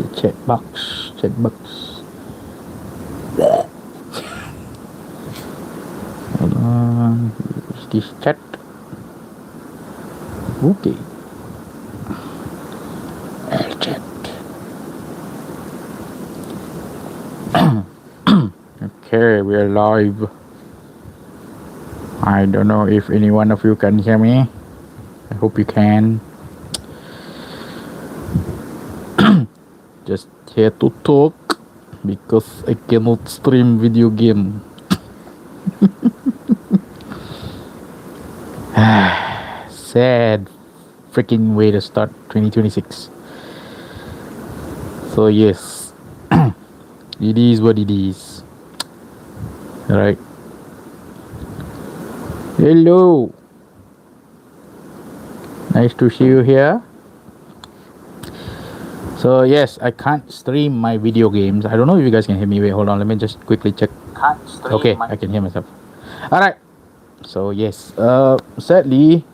the chat box. Chat box. Hold on. Is this chat? Okay. Chat. Okay, we are live. I don't know if any one of you can hear me. I hope you can. Just here to talk because I cannot stream video game. Sad freaking way to start 2026. So yes, it is what it is. Alright. Hello. Nice to see you here. So yes, I can't stream my video games. I don't know if you guys can hear me. Wait, hold on. Let me just quickly check. Okay, I can hear myself. Alright. So yes, sadly,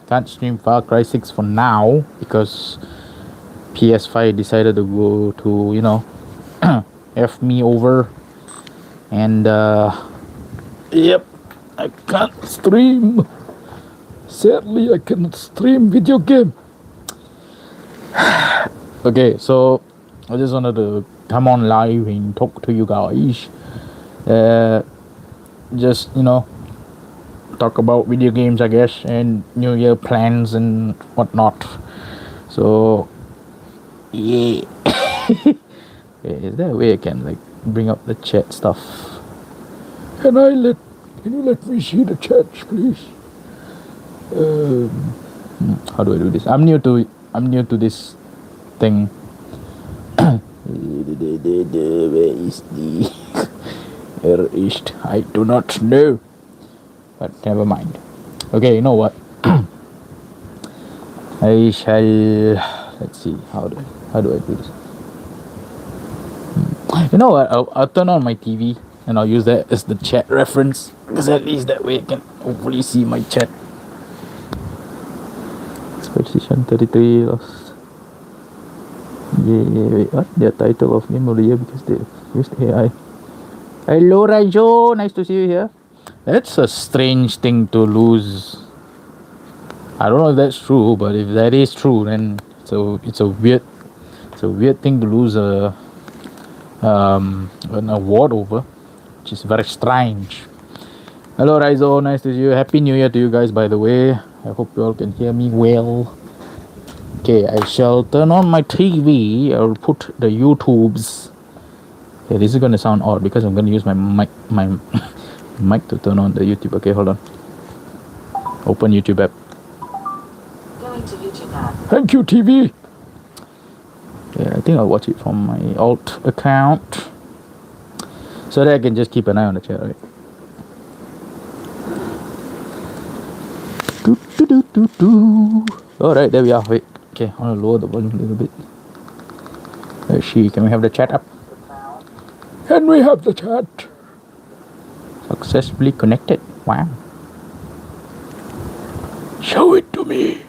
can't stream Far Cry 6 for now because PS5 decided to go to, F me over. And yep, I can't stream. Sadly, I cannot stream video game. Okay, so I just wanted to come on live and talk to you guys. Just, talk about video games, I guess, and New Year plans and whatnot. So, yeah. Is there a way I can, bring up the chat stuff? Can you let me see the chat, please? How do I do this? I'm new to this thing. Where is I do not know. But never mind. Okay, you know what? I shall. Let's see. How do I do this? You know what? I'll turn on my TV and I'll use that as the chat reference because at least that way I can hopefully see my chat. Expedition 33 lost. Yeah, wait, what? The title of game of the year because they used AI. Hello, Raijo. Nice to see you here. That's a strange thing to lose. I don't know if that's true, but if that is true, then it's a weird thing to lose an award over, which is very strange. Hello, Raizo. Nice to see you. Happy New Year to you guys, by the way. I hope you all can hear me well. Okay, I shall turn on my TV. I'll put the YouTubes. Okay, this is gonna sound odd because I'm gonna use my mic to turn on the YouTube. Okay, hold on. Open YouTube app. Going to YouTube app. Thank you, TV. Yeah, I think I'll watch it from my alt account so that I can just keep an eye on the chat, right? All right, there we are. Wait, okay, I want to lower the volume a little bit. Let's see, can we have the chat up? Can we have the chat? Successfully connected. Wow. Show it to me.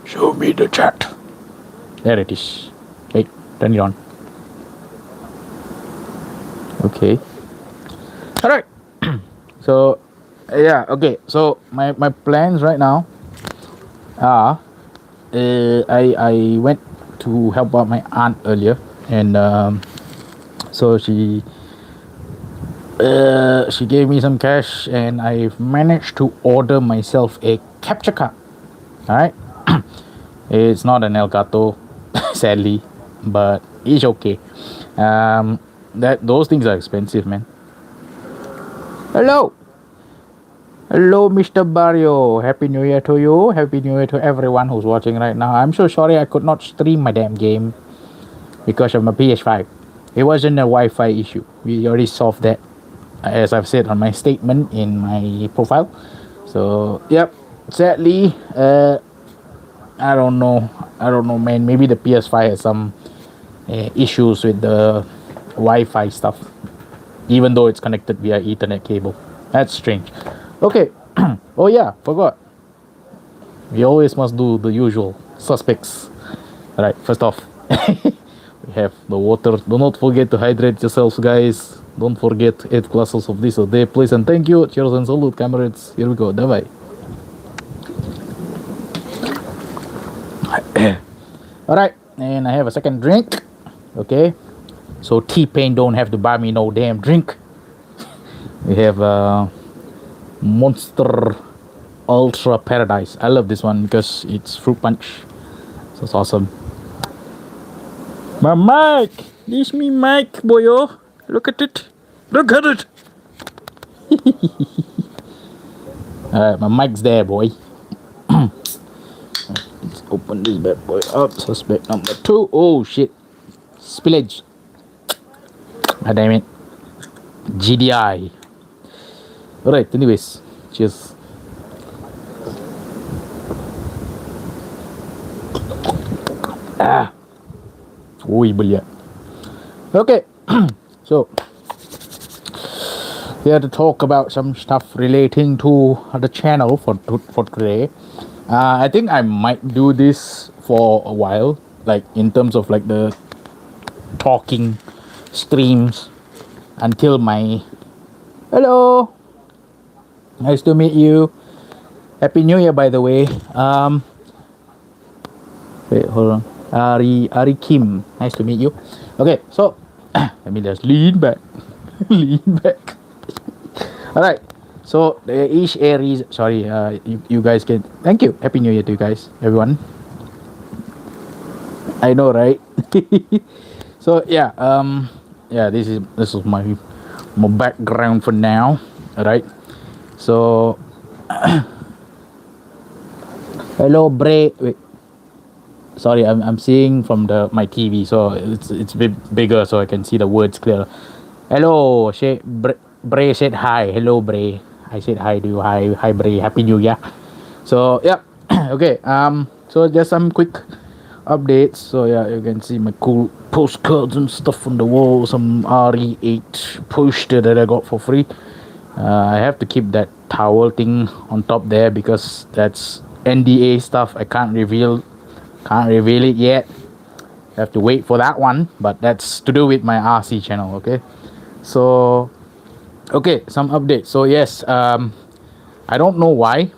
Show me the chat. There it is. Hey, turn it on. Okay. All right. So, yeah. Okay. So my plans right now are, I went to help out my aunt earlier, and so she gave me some cash, and I've managed to order myself a capture card. All right. It's not an Elgato, sadly, but it's okay. Those things are expensive, man. Hello, Mr. Barrio. Happy New Year to you. Happy New Year to everyone who's watching right now. I'm so sorry I could not stream my damn game because of my PS5. It wasn't a Wi-Fi issue. We already solved that, as I've said on my statement in my profile. So, yep. Sadly, I don't know, man. Maybe the PS5 has some issues with the Wi-Fi stuff, even though it's connected via Ethernet cable. That's strange. Okay. Oh yeah, forgot. We always must do the usual suspects. Alright, first off, We have the water. Do not forget to hydrate yourselves, guys. Don't forget 8 glasses of this a day, please. And thank you. Cheers and salute, comrades. Here we go. Bye bye. All right, and I have a second drink. Okay, so T-Pain don't have to buy me no damn drink. We have Monster Ultra Paradise. I love this one because it's fruit punch. So it's awesome. My mic! This me mic, boyo. Look at it. Look at it. Alright, my mic's there, boy. Let's open this bad boy up. Suspect number 2. Oh, shit. Spillage. God damn it. GDI. Alright, anyways. Cheers. Ui, brilliant. Okay. So, here to talk about some stuff relating to the channel for today. I think I might do this for a while, like in terms of like the talking streams until my hello, nice to meet you, happy new year, by the way. Wait, hold on. Ari Kim, nice to meet you. Okay, so let me just lean back. Lean back. All right, so each Aries, sorry, you guys can, thank you, happy new year to you guys, everyone. I know, right? So yeah, this is my background for now. All right, so hello, Bray. Wait, sorry, I'm seeing from my TV, so it's a bit bigger, so I can see the words clear. Hello, Bray said hi. Hello, Bray. I said hi to you. Hi, Bray. Happy New Year. So yeah, okay. So just some quick updates. So yeah, you can see my cool postcards and stuff on the wall. Some RE8 poster that I got for free. I have to keep that towel thing on top there because that's NDA stuff. I can't reveal it yet. I have to wait for that one, but that's to do with my RC channel. Okay, so okay, some updates. So yes, I don't know why,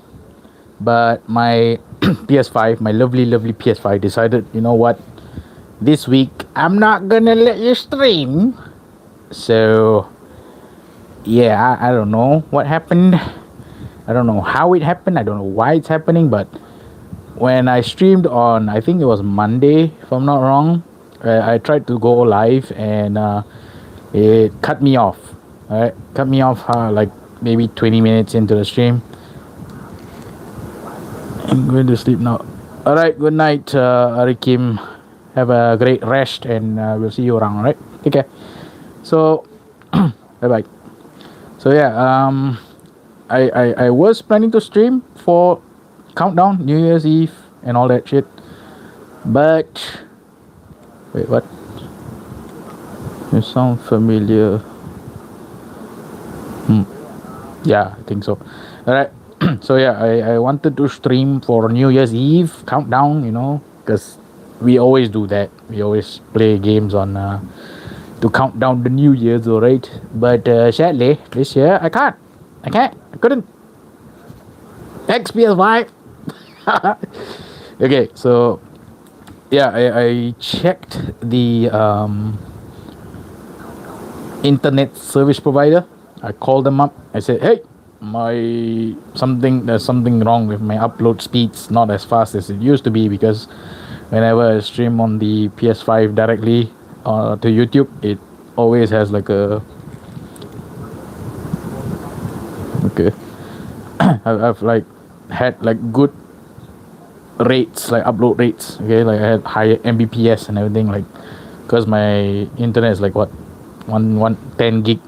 but my PS5, my lovely PS5 decided, you know what, this week I'm not gonna let you stream. So yeah, I don't know what happened. I don't know how it happened. I don't know why it's happening, but when I streamed on, I think it was Monday, if I'm not wrong, I tried to go live and it cut me off. Alright, cut me off like maybe 20 minutes into the stream. I'm going to sleep now. Alright, good night, Ari Kim. Have a great rest and we'll see you around, alright? Take care. So, bye bye. So yeah, I was planning to stream for Countdown, New Year's Eve, and all that shit. But wait, what? You sound familiar. Yeah, I think so. Alright. So yeah, I wanted to stream for New Year's Eve Countdown, you know, because we always do that. We always play games on to count down the New Year's, alright? But sadly, this year I can't. I couldn't. Thanks, PS5. Okay, so yeah, I checked the internet service provider. I called them up. I said, hey, there's something wrong with my upload speeds, not as fast as it used to be, because whenever I stream on the PS5 directly to YouTube, it always has like a okay. I've like had like good rates, like upload rates. Okay, like I had higher Mbps and everything, like because my internet is like what 10 gig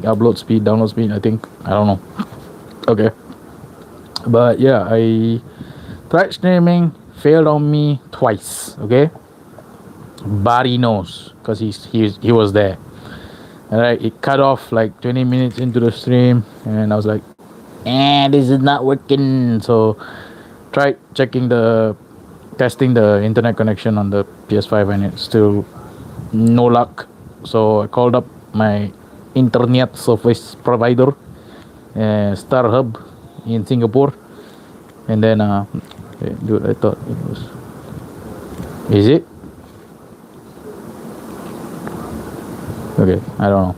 upload speed, download speed, I think. I don't know. Okay, but yeah, I tried streaming, failed on me twice. Okay, Barry knows because he was there. Alright, it cut off like 20 minutes into the stream, and I was like, this is not working. So tried testing the internet connection on the PS5, and it still No luck. So I called up my internet service provider, StarHub in Singapore, and then dude, I thought it was. Is it? Okay, I don't know.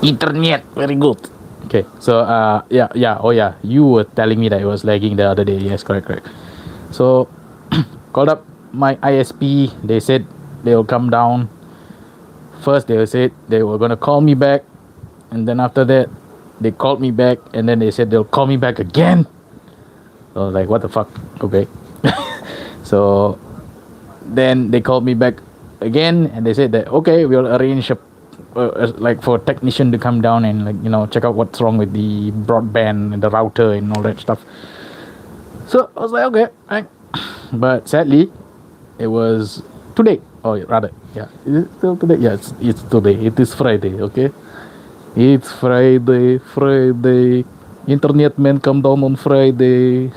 Internet, very good. Okay, so yeah, oh yeah, you were telling me that it was lagging the other day. Yes, correct. So called up my ISP. They said they will come down. First they said they were gonna call me back, and then after that they called me back, and then they said they'll call me back again. So I was like, what the fuck? Okay. So then they called me back again, and they said that okay, we'll arrange like for a technician to come down and check out what's wrong with the broadband and the router and all that stuff. So I was like, okay, right. But sadly, it was today, or rather, yeah, is it still today? Yeah, it's today. It is Friday. Okay, it's Friday. Internet man come down on Friday.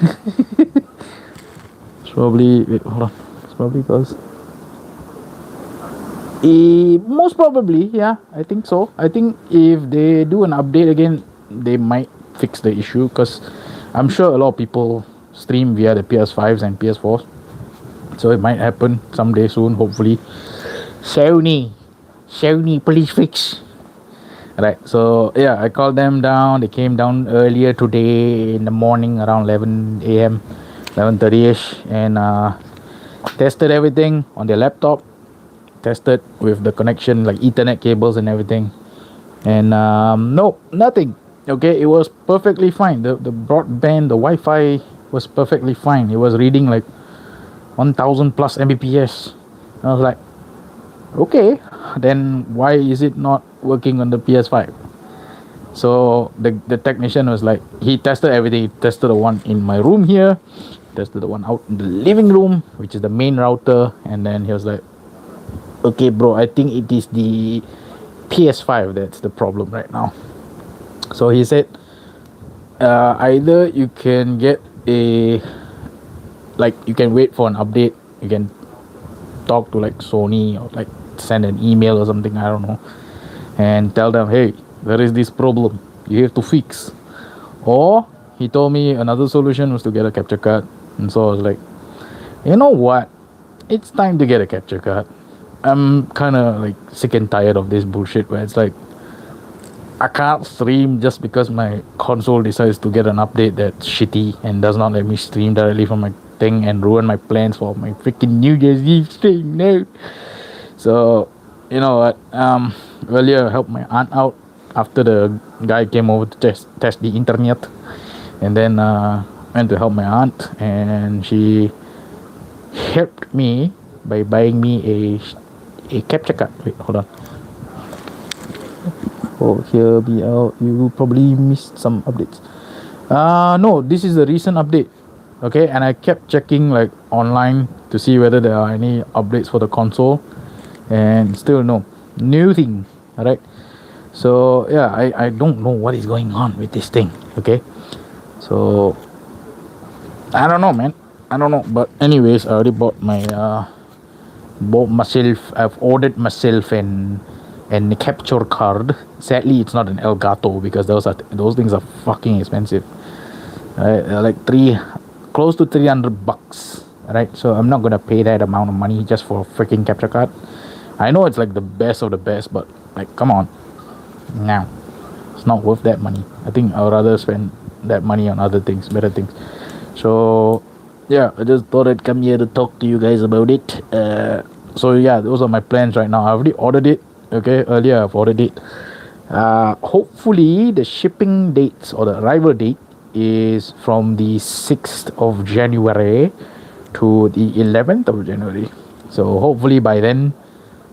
It's probably wait, hold on. It's probably because most probably, yeah, I think so. I think if they do an update again, they might fix the issue because I'm sure a lot of people stream via the PS5s and PS4s. So it might happen someday soon, hopefully. Sony, please fix. Right, so yeah, I called them down. They came down earlier today in the morning around 11 a.m., 11:30ish, and tested everything on their laptop. Tested with the connection, like Ethernet cables and everything, and no, nothing. Okay, it was perfectly fine. The broadband, the Wi-Fi was perfectly fine. It was reading like 1000 plus Mbps. I was like, okay, then why is it not working on the PS5? So the technician was like, he tested everything. He tested the one in my room here, tested the one out in the living room, which is the main router, and then he was like, okay bro, I think it is the PS5 that's the problem right now. So he said, either you can get you can wait for an update, you can talk to like Sony or like send an email or something, I don't know, and tell them, hey, there is this problem, you have to fix. Or he told me another solution was to get a capture card. And so I was like, you know what, it's time to get a capture card. I'm kind of like sick and tired of this bullshit where it's like I can't stream just because my console decides to get an update that's shitty and does not let me stream directly from my thing and ruin my plans for my freaking New Year's Eve stream. No. So, you know what? Earlier I helped my aunt out after the guy came over to test the internet, and then went to help my aunt, and she helped me by buying me a capture card. Wait, hold on. Oh, hear me out. You probably missed some updates. No, this is a recent update. Okay, and I kept checking like online to see whether there are any updates for the console, and still no, nothing. Alright, so yeah, I don't know what is going on with this thing. Okay, so I don't know, man. I don't know, but anyways, I already bought myself. I've ordered myself and the capture card. Sadly, it's not an Elgato because those things are fucking expensive. Right, like close to $300. Right, so I'm not gonna pay that amount of money just for a freaking capture card. I know it's like the best of the best, but like, come on, now it's not worth that money. I think I'd rather spend that money on other things, better things. So yeah, I just thought I'd come here to talk to you guys about it. So yeah, those are my plans right now. I already ordered it. Okay, earlier I've ordered it. Hopefully the shipping dates or the arrival date is from the 6th of January to the 11th of January. So hopefully by then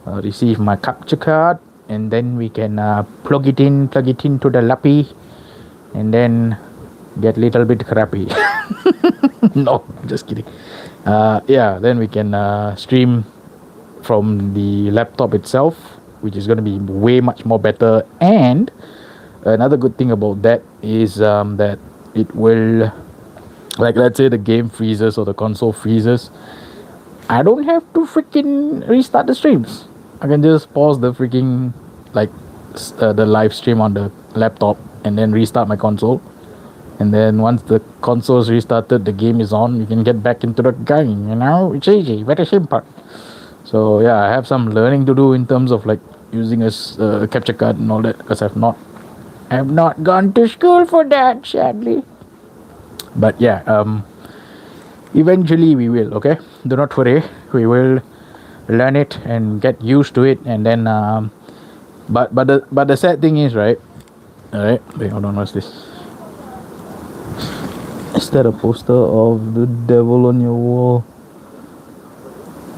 I'll receive my capture card, and then we can plug it into the lappy, and then get a little bit crappy. No, just kidding. Yeah, then we can stream from the laptop itself, which is going to be way much more better. And another good thing about that is that it will, like, let's say the game freezes or the console freezes, I don't have to freaking restart the streams. I can just pause the freaking like the live stream on the laptop and then restart my console. And then once the console's restarted, the game is on. You can get back into the game. You know, it's easy, very simple. So yeah, I have some learning to do in terms of like using a capture card and all that because I have not gone to school for that, sadly. But yeah, eventually we will. Okay, do not worry. We will learn it and get used to it, and then but the sad thing is, right? All right, wait, hold on. What's this? Is that a poster of the devil on your wall?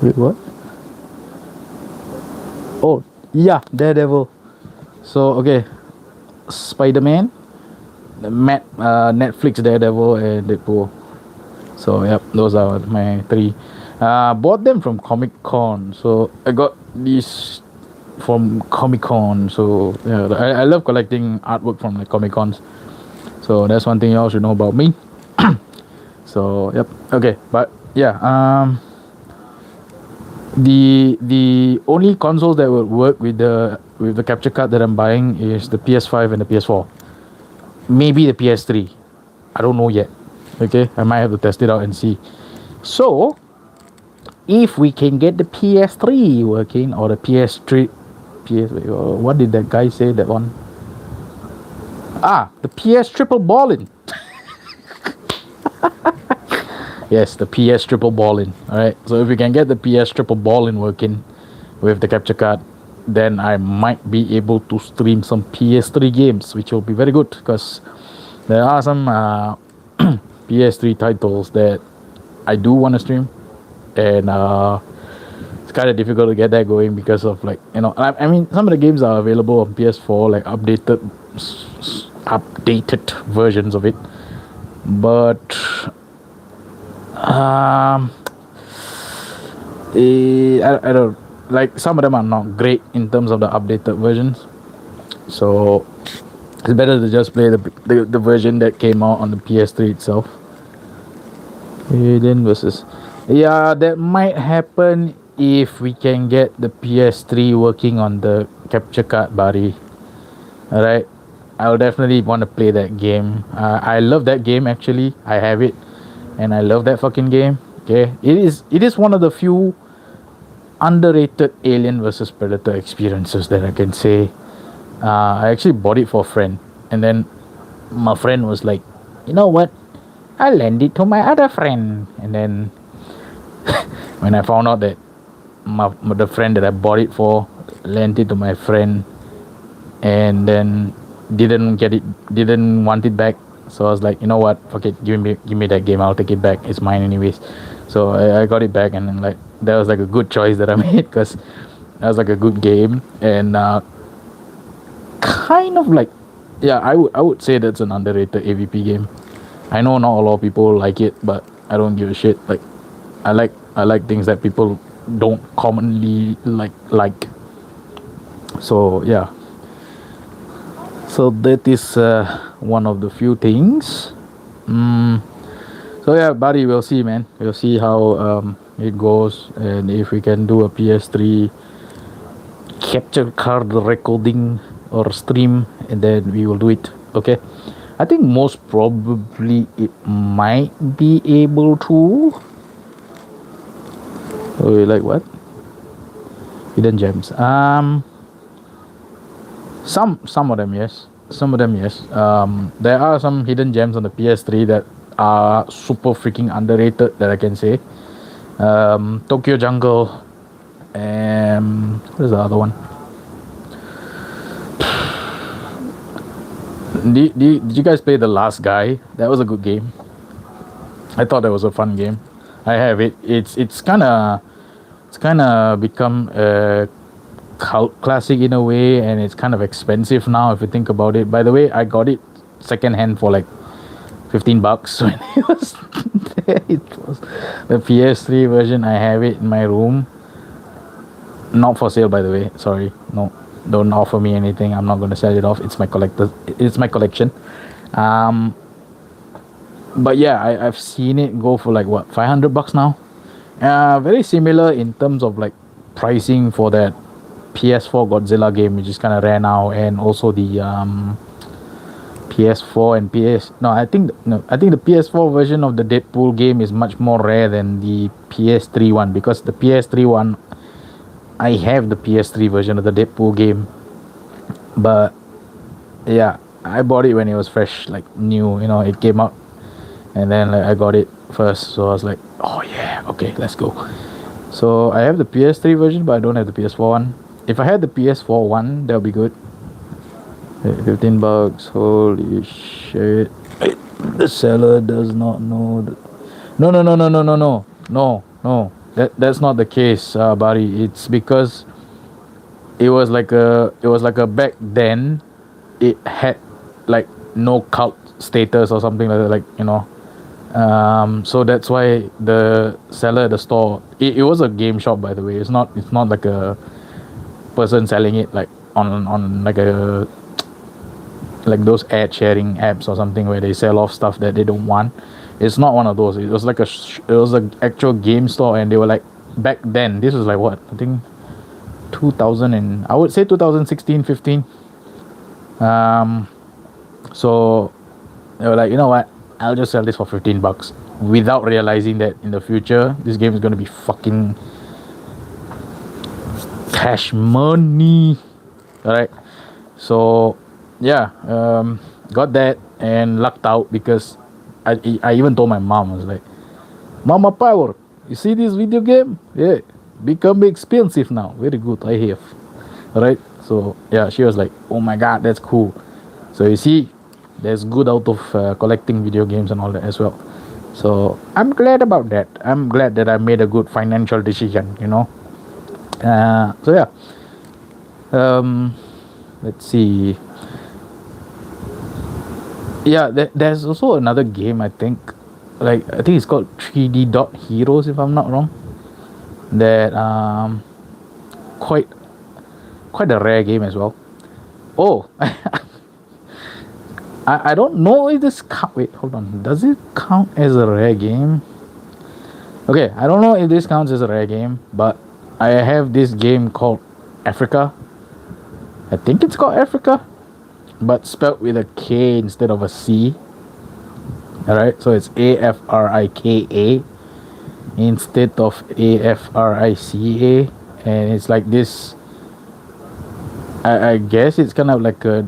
Wait, what? Oh, yeah, Daredevil. So okay, Spider-Man, the Netflix Daredevil, and Deadpool. So yep, those are my three. Bought them from Comic Con. So I got these from Comic Con. So yeah, I love collecting artwork from like Comic Cons. So that's one thing y'all should know about me. So yep, okay, but yeah, the only consoles that would work with the capture card that I'm buying is the PS5 and the PS4. Maybe the PS3. I don't know yet. Okay, I might have to test it out and see. So, if we can get the PS3 working or the PS3, what did that guy say? That one? The PS triple ballin. Yes, the PS triple ballin. All right. So if we can get the PS triple ballin working with the capture card, then I might be able to stream some PS3 games, which will be very good because there are some PS3 titles that I do want to stream, and it's kind of difficult to get that going because of like I mean some of the games are available on PS4 like updated versions of it, but I don't like some of them are not great in terms of the updated versions, so it's better to just play the version that came out on the PS3 itself. Alien versus. Yeah, that might happen if we can get the PS3 working on the capture card, buddy. Alright, I'll definitely want to play that game. I love that game actually. I have it, and I love that fucking game. Okay, it is one of the few underrated Alien versus Predator experiences that I can say. I actually bought it for a friend, and then my friend was like, you know what? I'll lend it to my other friend. And then when I found out that the friend that I bought it for lent it to my friend, and then didn't want it back. So I was like, you know what? Fuck it, give me that game. I'll take it back. It's mine anyways. So I got it back, and then like that was like a good choice that I made because that was like a good game, and kind of like yeah, I would say that's an underrated AVP game. I know not a lot of people like it, but I don't give a shit. Like I like things that people don't commonly like. So yeah. So that is one of the few things. So yeah, buddy, we'll see, man. We'll see how it goes, and if we can do a PS3 capture card recording or stream, and then we will do it. Okay. I think most probably it might be able to. Oh, like what? Hidden gems. Some of them yes. Some of them yes. There are some hidden gems on the PS3 that are super freaking underrated that I can say. Tokyo Jungle, and what is the other one? Did you guys play The Last Guy? That was a good game. I thought that was a fun game. I have it. It's kind of become a cult classic in a way, and it's kind of expensive now if you think about it. By the way, I got it secondhand for like $15 when it was there. It was the PS3 version. I have it in my room. Not for sale, by the way. Sorry, no. Don't offer me anything. I'm not going to sell it off. It's my collection. But yeah, I've seen it go for like what, $500 now, Very similar in terms of like pricing for that PS4 Godzilla game, which just kind of ran out, and also the PS4 and PS. No, I think the PS4 version of the Deadpool game is much more rare than the PS3 one, because the PS3 one, I have the PS3 version of the Deadpool game, but yeah, I bought it when it was fresh, like new. It came out, and then like, I got it first, so I was like, oh yeah, okay, let's go. So I have the PS3 version, but I don't have the PS4 one. If I had the PS4 one, that would be good. $15. Holy shit! The seller does not know. No, no, no, no, no, no, no, no, no. That's not the case, buddy. It's because it was like a back then. It had like no cult status or something like that. So that's why the seller at the store. It was a game shop, by the way. It's not like a person selling it like on like those ad sharing apps or something where they sell off stuff that they don't want. It's not one of those. It was like it was an actual game store, and they were like, back then. This was like what, I think 2000, and I would say 2016, 15. So they were like, you know what? I'll just sell this for $15, without realizing that in the future this game is going to be fucking cash money. All right. So yeah, got that and lucked out, because I even told my mom. I was like, Mama Power, you see this video game? Yeah, become expensive now. Very good, I have. Right? So yeah, she was like, oh my god, that's cool. So you see, there's good out of collecting video games and all that as well. So I'm glad about that. I'm glad that I made a good financial decision. So yeah. Let's see. Yeah, there's also another game, I think. I think it's called 3D Dot Heroes, if I'm not wrong. That quite a rare game as well. Oh, I don't know if this wait, hold on. Does it count as a rare game? Okay, I don't know if this counts as a rare game, but I have this game called Africa. I think it's called Africa, but spelled with a K instead of a C. Alright, so it's Afrika instead of Africa, and it's like this. I guess it's kind of like a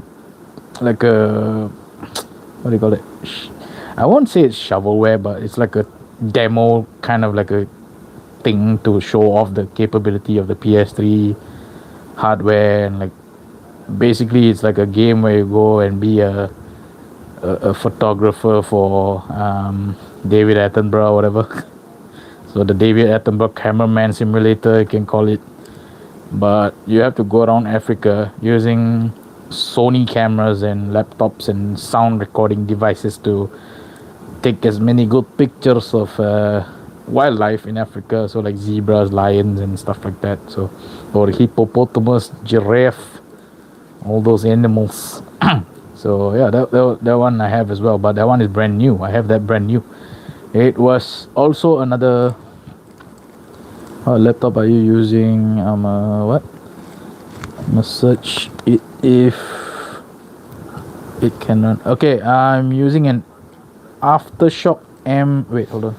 what do you call it? I won't say it's shovelware, but it's like a demo, kind of like a thing to show off the capability of the PS3 hardware, and like basically it's like a game where you go and be a photographer for David Attenborough or whatever. So the David Attenborough cameraman simulator, you can call it. But you have to go around Africa using Sony cameras and laptops and sound recording devices to take as many good pictures of wildlife in Africa. So like zebras, lions, and stuff like that. So, or hippopotamus, giraffe, all those animals. So yeah, that one I have as well, but that one is brand new. I have that brand new. It was also another. What laptop are you using? What? I'm gonna search it if it can run. Okay, I'm using an Aftershock M. Wait, hold on.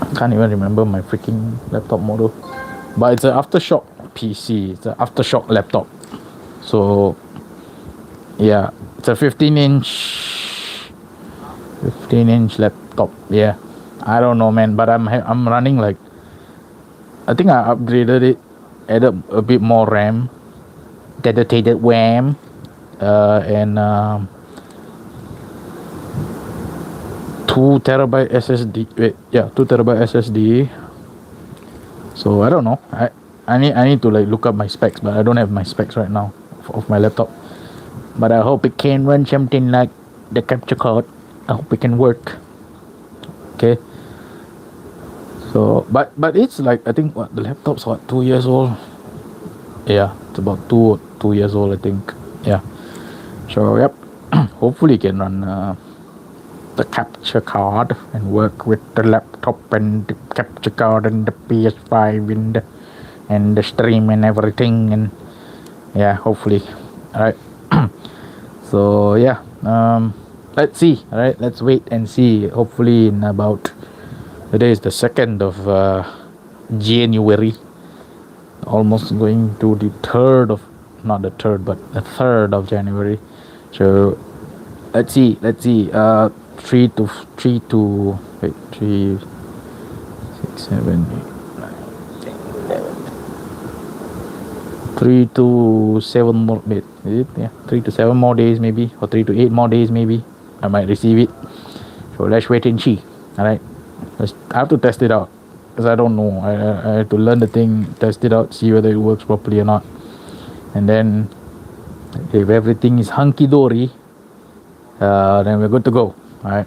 I can't even remember my freaking laptop model. But it's an Aftershock PC. It's an Aftershock laptop. So yeah, it's a 15-inch laptop. Yeah, I don't know, man, but I'm running like, I think I upgraded it, added a bit more RAM, dedicated RAM, and 2 terabyte SSD. Wait, yeah, 2 terabyte SSD. So I don't know. I need to like look up my specs, but I don't have my specs right now of my laptop. But I hope it can run something like the capture card. I hope it can work. Okay. So, but it's like, I think the laptop's 2 years old. Yeah, it's about 2 years old, I think. Yeah. So yep, hopefully it can run the capture card and work with the laptop and capture card and the PS5 and the stream and everything, and yeah, hopefully. All right. So yeah, let's see. All right, let's wait and see. Hopefully, in about today is the 2nd of January, almost going to the 3rd of, not the 3rd, but the 3rd of January. So let's see. 3 6 7 3 to 7 more, wait, is it? Yeah, 3 to 7 more days maybe, or 3 to 8 more days maybe, I might receive it. So let's wait and see. All right, I have to test it out because I don't know. I have to learn the thing, test it out, see whether it works properly or not, and then if everything is hunky dory, then we're good to go. All right.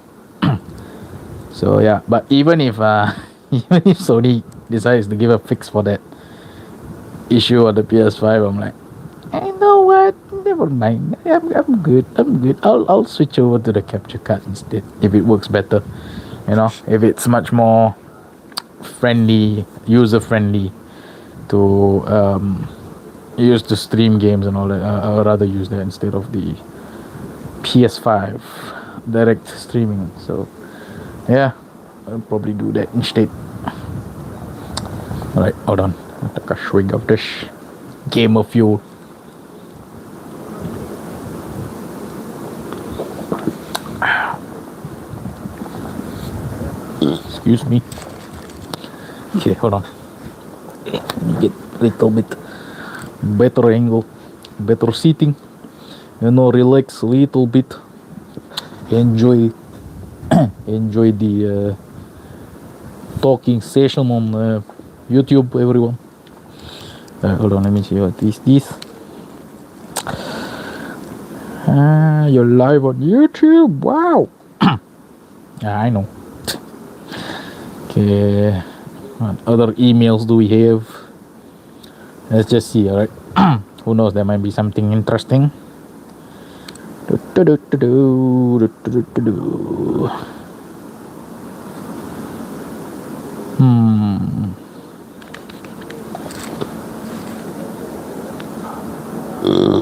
So yeah, but even if even if Sony decides to give a fix for that issue on the PS5, I'm like, you know what? Never mind. I'm good. I'll switch over to the capture card instead if it works better. You know, if it's much more friendly, user friendly to use to stream games and all that. I would rather use that instead of the PS5 direct streaming. So yeah, I'll probably do that instead. All right, hold on. I'll take a swig of this game of fuel. Excuse me. Okay, hold on. Let me get a little bit better angle, better seating. You know, relax a little bit. Enjoy the talking session on YouTube, everyone. Hold on, let me see what is this. You're live on YouTube. Wow. Yeah, I know. Okay, what other emails do we have? Let's just see. All right. Who knows? There might be something interesting.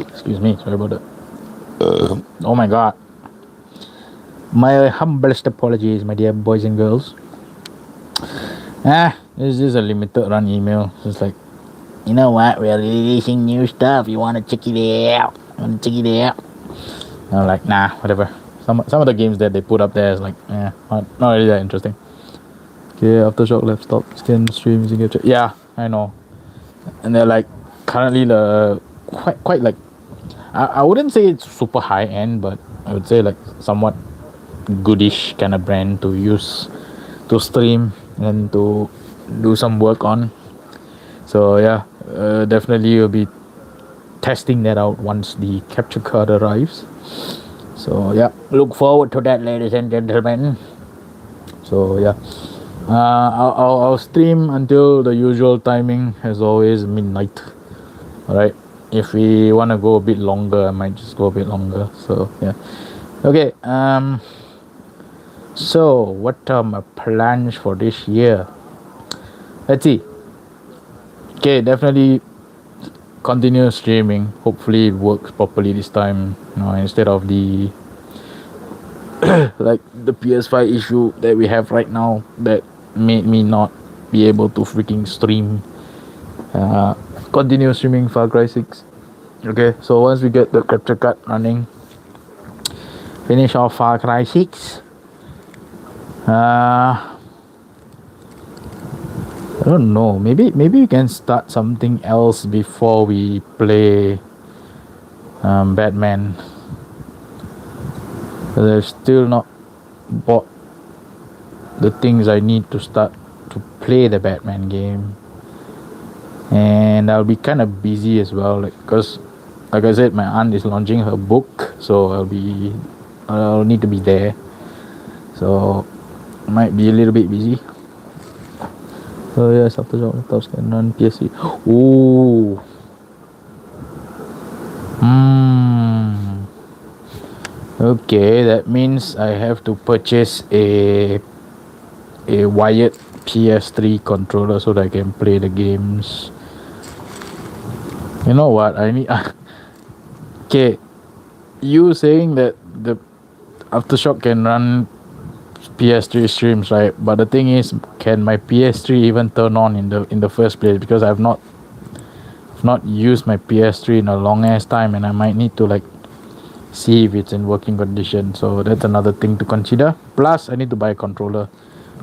Excuse me. Sorry about that. Oh my god. My humblest apologies, my dear boys and girls. This is a limited run email. It's like, you know what? We're releasing new stuff. You want to check it out? I'm like, nah, whatever. Some of the games that they put up there is like, not really that interesting. Okay, Aftershock laptop scan streams you get. Yeah, I know. And they're like currently the quite like, I wouldn't say it's super high end, but I would say like somewhat goodish kind of brand to use to stream and to do some work on. So yeah, definitely will be testing that out once the capture card arrives. So yeah, look forward to that, ladies and gentlemen. So yeah, I'll stream until the usual timing, as always, midnight. All right. If we want to go a bit longer, I might just go a bit longer. So yeah. Okay. So what are my plans for this year? Let's see. Okay, definitely continue streaming. Hopefully it works properly this time. You know, instead of the like the PS5 issue that we have right now that made me not be able to freaking stream. Continue streaming Far Cry 6. Okay, so once we get the capture card running, finish off Far Cry 6. I don't know. Maybe we can start something else before we play Batman. I've still not bought the things I need to start to play the Batman game, and I'll be kind of busy as well, because like I said, my aunt is launching her book, so I'll need to be there, so might be a little bit busy. So yes, Aftershock laptops can run PSC. Oh. Okay, that means I have to purchase a wired PS3 controller so that I can play the games. You know what? I need. Okay, you saying that the Aftershock can run PS3 streams, right? But the thing is, can my PS3 even turn on in the first place? Because I've not used my PS3 in a long ass time, and I might need to like see if it's in working condition. So that's another thing to consider. Plus, I need to buy a controller,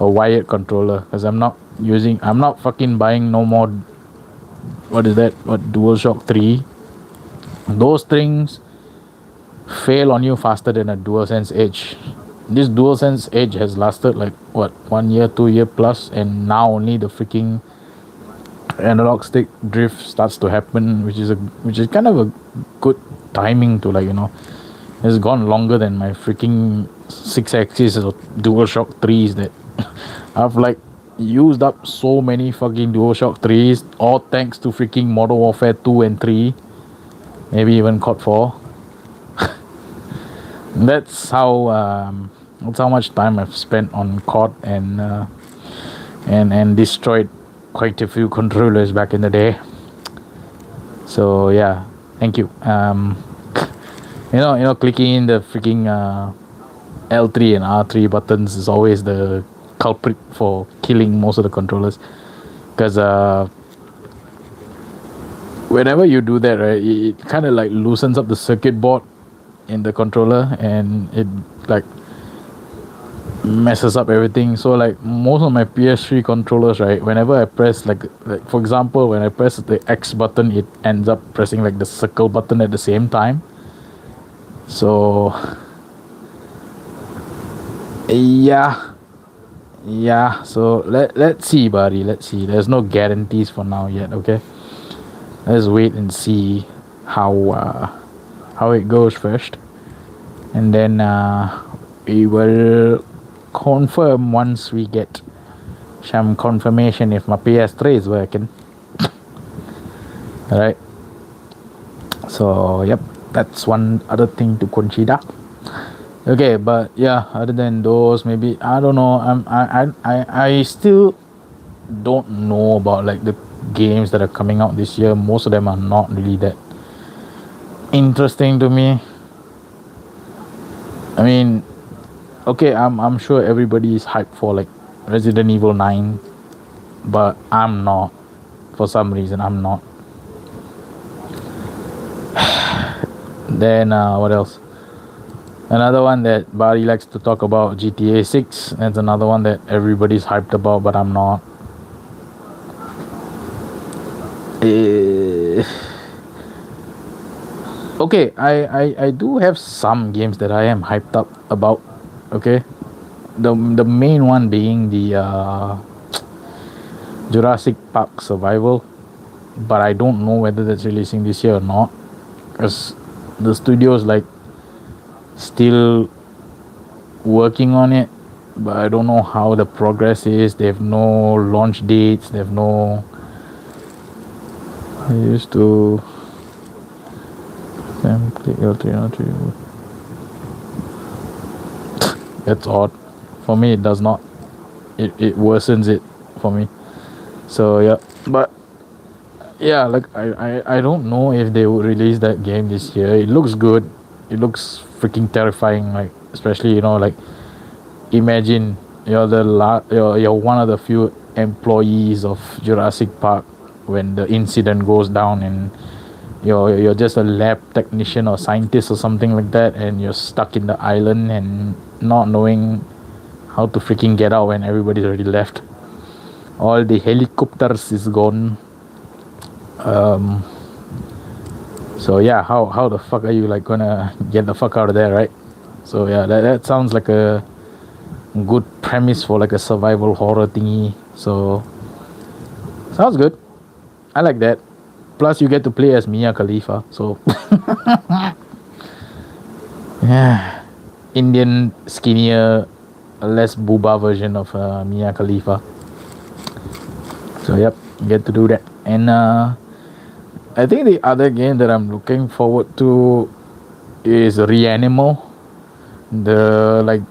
a wired controller, because I'm not fucking buying no more. What is that? What DualShock 3? Those things fail on you faster than a DualSense Edge. This DualSense Edge has lasted like what 1 year, 2 year plus, and now only the freaking analog stick drift starts to happen, which is kind of a good timing to like it's gone longer than my freaking 6 axis or DualShock 3s that I've like used up so many fucking DualShock 3s, all thanks to freaking Modern Warfare 2 and 3, maybe even COD 4. That's how much time I've spent on COD and destroyed quite a few controllers back in the day. So yeah, thank you. Clicking in the freaking L3 and R3 buttons is always the culprit for killing most of the controllers, because whenever you do that, right, it kind of like loosens up the circuit board in the controller, and it like messes up everything. So like most of my PS3 controllers, right, whenever I press like for example, when I press the X button, it ends up pressing like the circle button at the same time. So yeah, so let's see, buddy, let's see. There's no guarantees for now yet. Okay, let's wait and see how it goes first, and then we will confirm once we get some confirmation if my PS3 is working. All right, so yep, that's one other thing to consider. Okay, but yeah, other than those, maybe I don't know. I still don't know about like the games that are coming out this year. Most of them are not really that interesting to me. I mean, okay, I'm sure everybody is hyped for like Resident Evil 9, but I'm not. For some reason, I'm not. Then what else? Another one that Barry likes to talk about, GTA 6. That's another one that everybody's hyped about, but I'm not. Okay, I do have some games that I am hyped up about. Okay, the main one being the Jurassic Park Survival, but I don't know whether that's releasing this year or not, because the studio's like still working on it, but I don't know how the progress is. They have no launch dates. They have no. I used to. That's odd. For me, it does not. It worsens it for me. So yeah, but yeah, like I don't know if they will release that game this year. It looks good. It looks freaking terrifying. Like especially like imagine you're one of the few employees of Jurassic Park when the incident goes down, and you're just a lab technician or scientist or something like that, and you're stuck in the island and not knowing how to freaking get out when everybody's already left. All the helicopters is gone. So yeah, how the fuck are you like gonna get the fuck out of there, right? So yeah, that sounds like a good premise for like a survival horror thingy. So sounds good. I like that. Plus you get to play as Mia Khalifa. So yeah, Indian skinnier, less booba version of Mia Khalifa. So yep, get to do that. And I think the other game that I'm looking forward to is Reanimal. The like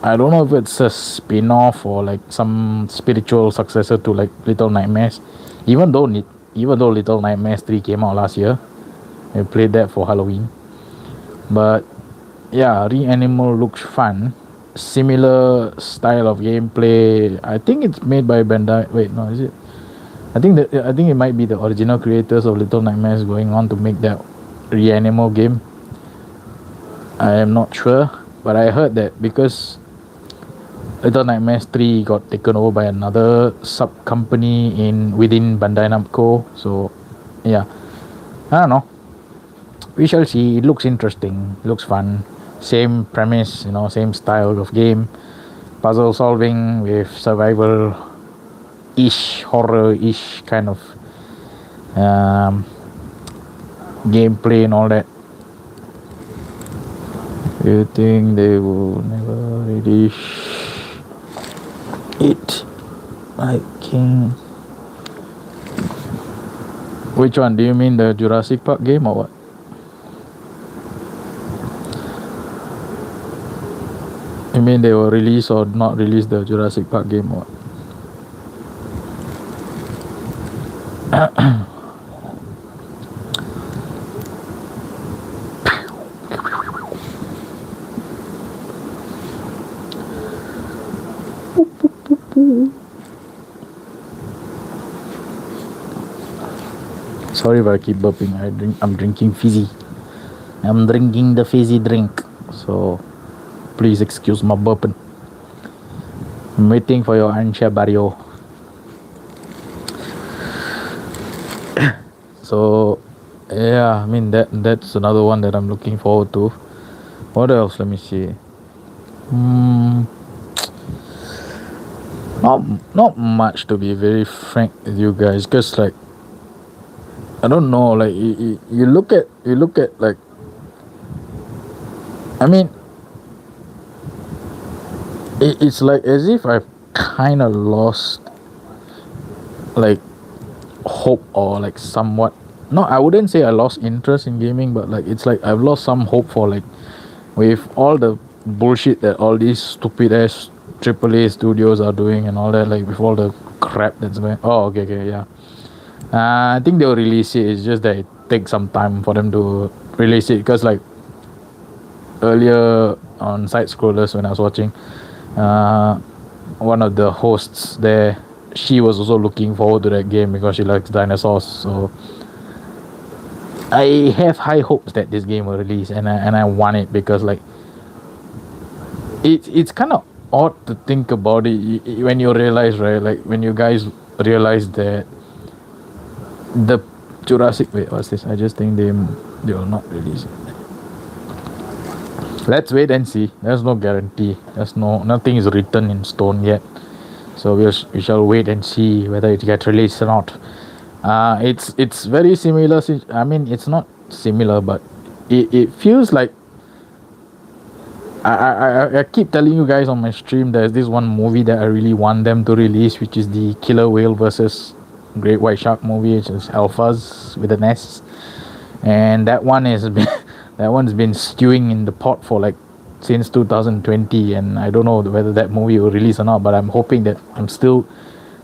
I don't know if it's a spin-off or like some spiritual successor to like Little Nightmares. Even though Little Nightmares 3 came out last year, I played that for Halloween. But yeah, Reanimal looks fun. Similar style of gameplay. I think it's made by Bandai. Wait, no, is it? I think it might be the original creators of Little Nightmares going on to make that Reanimal game. I am not sure, but I heard that because Little Nightmares 3 got taken over by another sub company within Bandai Namco. So yeah, I don't know. We shall see. It looks interesting. It looks fun. Same premise, same style of game. Puzzle solving with survival ish, horror ish kind of gameplay and all that. You think they will never release it? I can. Which one? Do you mean the Jurassic Park game or what? You mean they will release or not release the Jurassic Park game or what? Sorry if I keep burping. I'm drinking fizzy. I'm drinking the fizzy drink. So please excuse my burping. I'm waiting for your answer, Barrio. So yeah, I mean that's another one that I'm looking forward to. What else? Let me see. Not much, to be very frank with you guys, because like I don't know, like you look at like, I mean, it's like as if I've kind of lost like hope, or like somewhat, no, I wouldn't say I lost interest in gaming, but like it's like I've lost some hope for, like, with all the bullshit that all these stupid ass AAA studios are doing and all that, like with all the crap that's going. Oh, okay, yeah. I think they'll release it. It's just that it takes some time for them to release it, because like earlier on Side Scrollers, when I was watching, one of the hosts there, she was also looking forward to that game because she likes dinosaurs. So I have high hopes that this game will release, and I want it, because like it's kind of odd to think about it when you realize, right? Like when you guys realize that the Jurassic, wait, what's this? I just think they will not release it. Let's wait and see. There's no guarantee. Nothing is written in stone yet. So we shall wait and see whether it gets released or not. It's very similar. I mean, it's not similar, but it feels like I keep telling you guys on my stream, there's this one movie that I really want them to release, which is the Killer Whale versus Great White Shark movie, which is Alphas with an S, and that one's been stewing in the pot for like since 2020, and I don't know whether that movie will release or not, but I'm still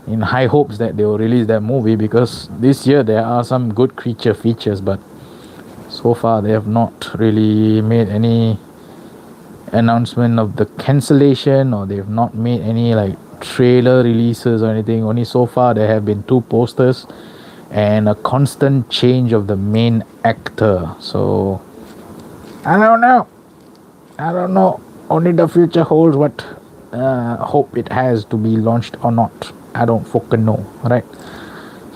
in high hopes that they will release that movie, because this year there are some good creature features, but so far they have not really made any announcement of the cancellation, or they've not made any like trailer releases or anything. Only so far there have been 2 posters and a constant change of the main actor. So I don't know. Only the future holds what hope it has to be launched or not. I don't fucking know, right?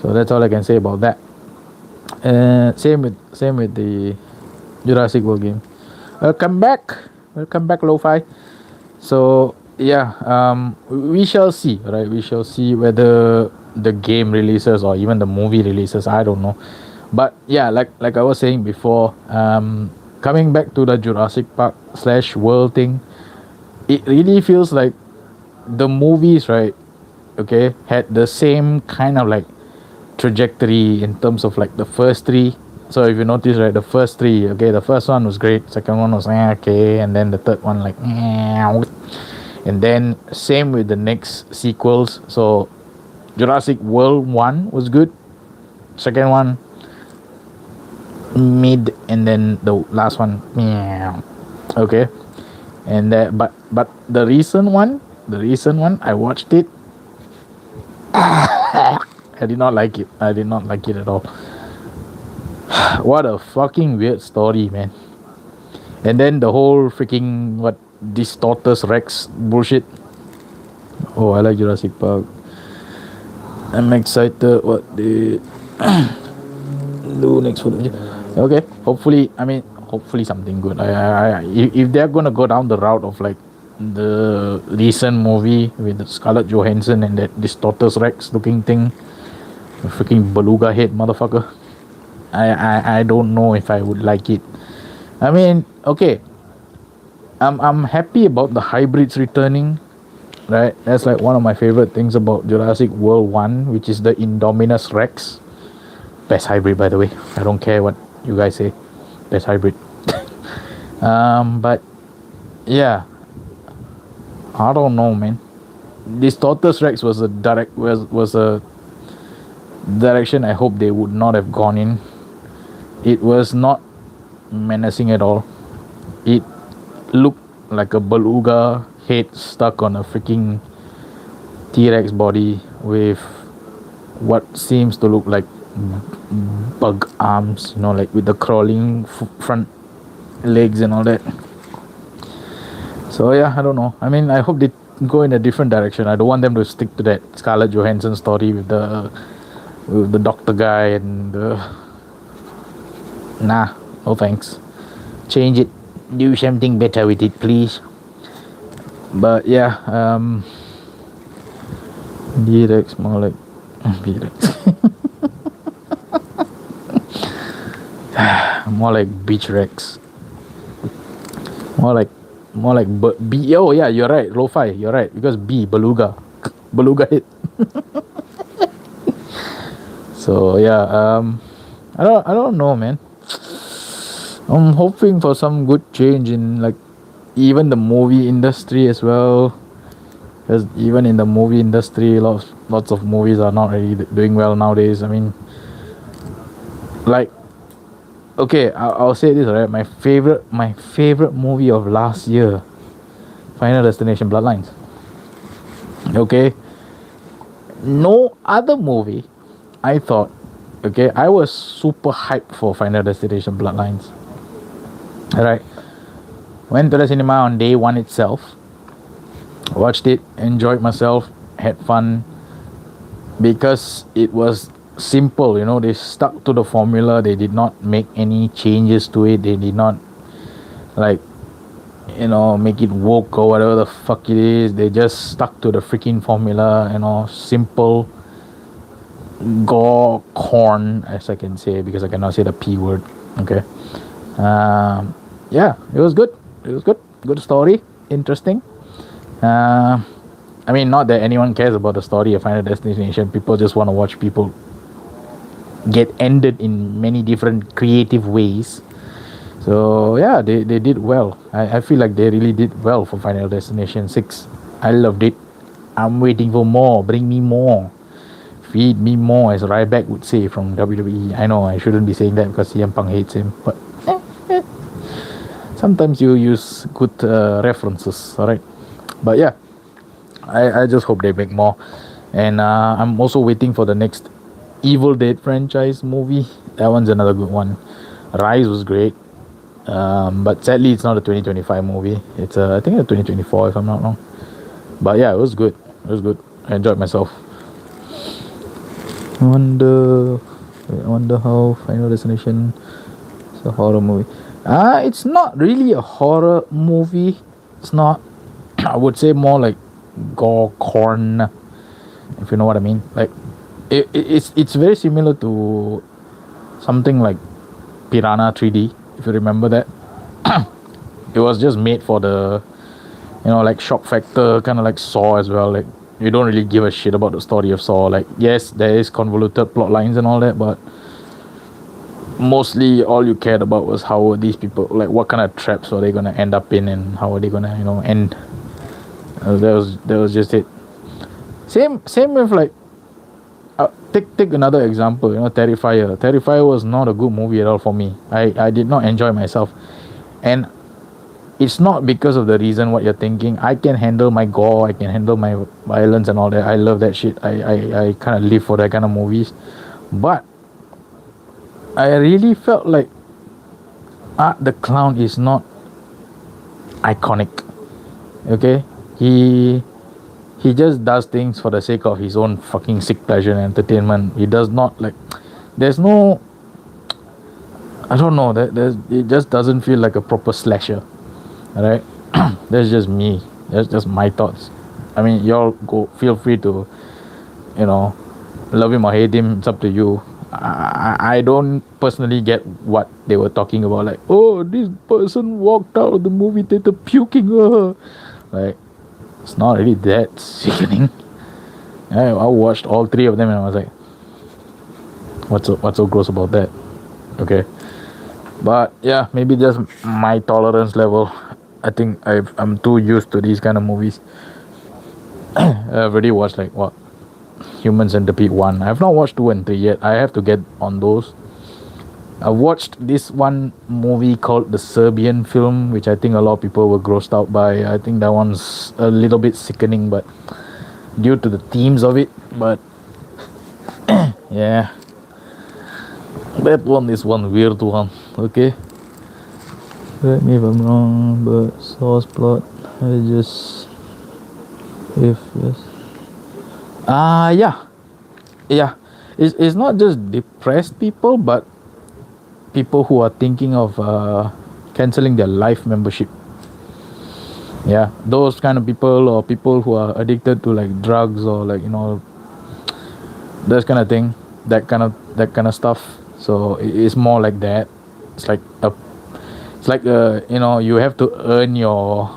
So that's all I can say about that. Same with the Jurassic World game. Welcome back, Lo-Fi. So yeah, we shall see, right? We shall see whether the game releases or even the movie releases. I don't know, but yeah, like I was saying before, coming back to the Jurassic Park / World thing, it really feels like the movies, right? Okay, had the same kind of like trajectory in terms of like the first 3. So if you notice, right, the first 3, okay, the first one was great, second one was okay, and then the third one like And then same with the next sequels. So Jurassic World 1 was good. Second one mid, and then the last one meow. Okay. And that, but the recent one I watched it. I did not like it. I did not like it at all. What a fucking weird story, man. And then the whole freaking what this tortoise Rex bullshit. Oh, I like Jurassic Park. I'm excited what they do next for the. Okay, hopefully. I mean, hopefully something good. If they're gonna go down the route of like the recent movie with the Scarlett Johansson and that this tortoise Rex looking thing, a freaking beluga head motherfucker. I don't know if I would like it. I mean, okay. I'm happy about the hybrids returning. Right, that's like one of my favorite things about Jurassic World 1, which is the Indominus Rex. Best hybrid, by the way. I don't care what you guys say. Best hybrid. But yeah, I don't know, man. This Tortoise Rex was a direction I hope they would not have gone in. It was not menacing at all. It looked like a beluga head stuck on a freaking T-Rex body with what seems to look like bug arms, like with the crawling front legs and all that. So yeah, I don't know. I mean, I hope they go in a different direction. I don't want them to stick to that Scarlett Johansson story with the doctor guy and nah, no thanks. Change it. Do something better with it, please. But yeah, D-Rex more like D-Rex. More like Beach Rex. More like B. Oh yeah, you're right. Lo-fi, you're right, because B beluga hit. So yeah, I don't know, man. I'm hoping for some good change in like even the movie industry as well, because even in the movie industry, lots of movies are not really doing well nowadays. I mean, like, okay, I'll say this, right? My favorite movie of last year, Final Destination Bloodlines. Okay, no other movie. I thought, okay, I was super hyped for Final Destination Bloodlines. Alright, went to the cinema on day one itself, watched it, enjoyed myself, had fun, because it was simple. They stuck to the formula. They did not make any changes to it. They did not like make it woke or whatever the fuck it is. They just stuck to the freaking formula. Simple gore corn, as I can say, because I cannot say the P word. Okay. Yeah, it was good. Good story, interesting. I mean, not that anyone cares about the story of Final Destination. People just want to watch people get ended in many different creative ways. So yeah, they did well. I feel like they really did well for Final Destination 6. I loved it. I'm waiting for more. Bring me more. Feed me more, as Ryback would say from WWE. I know I shouldn't be saying that because CM Punk hates him, but sometimes you use good references, alright? But yeah, I just hope they make more. And I'm also waiting for the next Evil Dead franchise movie. That one's another good one. Rise was great, but sadly it's not a 2025 movie. It's I think a 2024 if I'm not wrong. But yeah, it was good. I enjoyed myself. I wonder how Final Destination is a horror movie. It's not really a horror movie. It's not. I would say more like gore corn, if you know what I mean. Like it's very similar to something like Piranha 3D, if you remember that. It was just made for the like shock factor, kind of like Saw as well. Like, you don't really give a shit about the story of Saw. Like, yes, there is convoluted plot lines and all that, but mostly all you cared about was how these people, like, what kind of traps are they gonna end up in, and how are they gonna end That was just it. Same with like take another example. Terrifier. Terrifier was not a good movie at all for me. I did not enjoy myself, and it's not because of the reason what you're thinking. I can handle my gore. I can handle my violence and all that. I love that shit. I kind of live for that kind of movies, but I really felt like Art the Clown is not iconic. Okay, he just does things for the sake of his own fucking sick pleasure and entertainment. He does not like. There's no. I don't know. It just doesn't feel like a proper slasher. Alright, that's just me. That's just my thoughts. I mean, y'all go. Feel free to, you know, love him or hate him. It's up to you. I don't personally get what they were talking about. Like, oh, this person walked out of the movie theater puking. Like, it's not really that sickening. I watched all three of them and I was like, what's so gross about that? Okay, but yeah, maybe just my tolerance level. I think I'm too used to these kind of movies. I've already watched like what Human Centipede 1. I have not watched 2 and 3 yet. I have to get on those. I watched this one movie called The Serbian Film, which I think a lot of people were grossed out by. I think that one's a little bit sickening, but due to the themes of it. But yeah, that one is one weird one. Okay, correct me if I'm wrong, but source plot. I just if yes. Yeah. Yeah, it's not just depressed people, but people who are thinking of canceling their life membership. Yeah, those kind of people, or people who are addicted to like drugs, or like this kind of thing, that kind of stuff. So it's more like that. It's like you have to earn your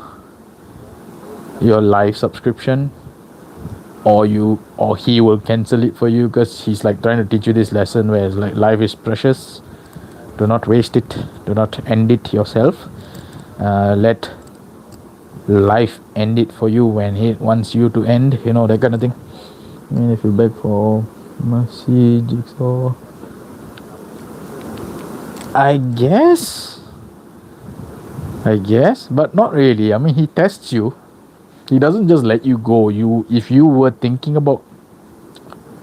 life subscription, or he will cancel it for you, because he's like trying to teach you this lesson where it's like life is precious. Do not waste it. Do not end it yourself. Let life end it for you when he wants you to end. That kind of thing. I mean, if you beg for mercy, Jigsaw. I guess, but not really. I mean, he tests you. He doesn't just let you go. If you were thinking about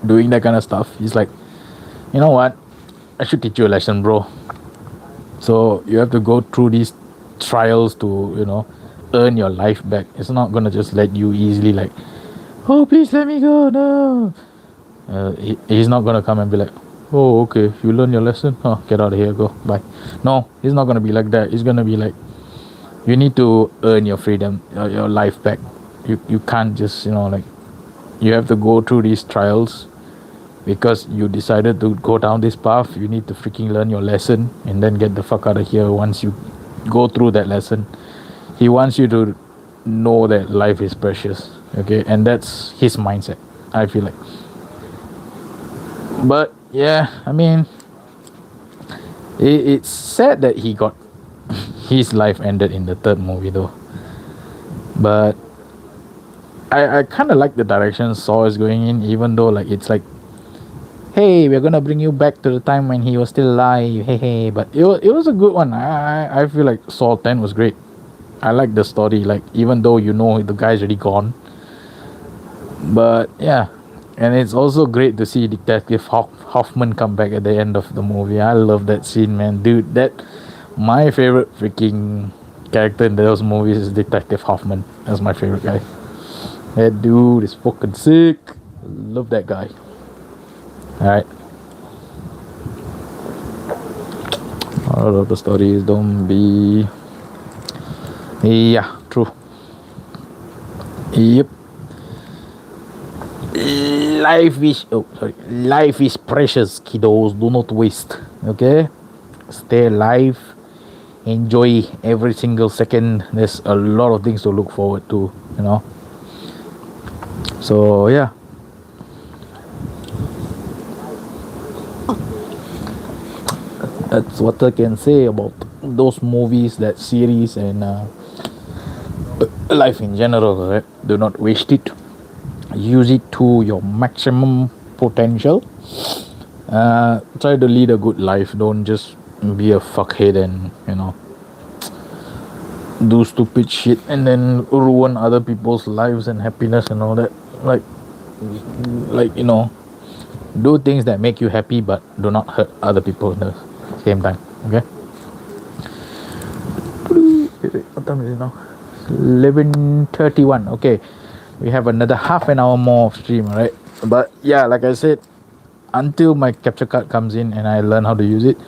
doing that kind of stuff, he's like, you know what? I should teach you a lesson, bro. So you have to go through these trials to, earn your life back. It's not gonna just let you easily like, oh, please let me go. No. He's not gonna come and be like, oh, okay, you learn your lesson. Oh, get out of here, go, bye. No, he's not gonna be like that. He's gonna be like, you need to earn your freedom, your life back. You can't just like, you have to go through these trials because you decided to go down this path. You need to freaking learn your lesson and then get the fuck out of here. Once you go through that lesson, he wants you to know that life is precious. Okay, and that's his mindset, I feel like. But yeah, I mean, it's sad that he got his life ended in the third movie though. But I kind of like the direction Saw is going in, even though like it's like, hey, we're gonna bring you back to the time when he was still alive. Hey, but it was a good one. I feel like Saw 10 was great. I like the story, like even though the guy's already gone. But yeah, and it's also great to see Detective Hoffman come back at the end of the movie. I love that scene, man, dude. My favorite freaking character in those movies is Detective Hoffman. That's my favorite guy. That dude is fucking sick. Love that guy. Alright. All of the stories don't be. Yeah, true. Yep. Life is precious, kiddos. Do not waste. Okay? Stay alive. Enjoy every single second. There's a lot of things to look forward to, So yeah. That's what I can say about those movies, that series, and life in general, right? Do not waste it. Use it to your maximum potential. Try to lead a good life. Don't just be a fuckhead and do stupid shit and then ruin other people's lives and happiness and all that. Like, do things that make you happy, but do not hurt other people at the same time. Okay. What time is it now? 11:31. Okay, we have another half an hour more of stream, right? But yeah, like I said, until my capture card comes in and I learn how to use it,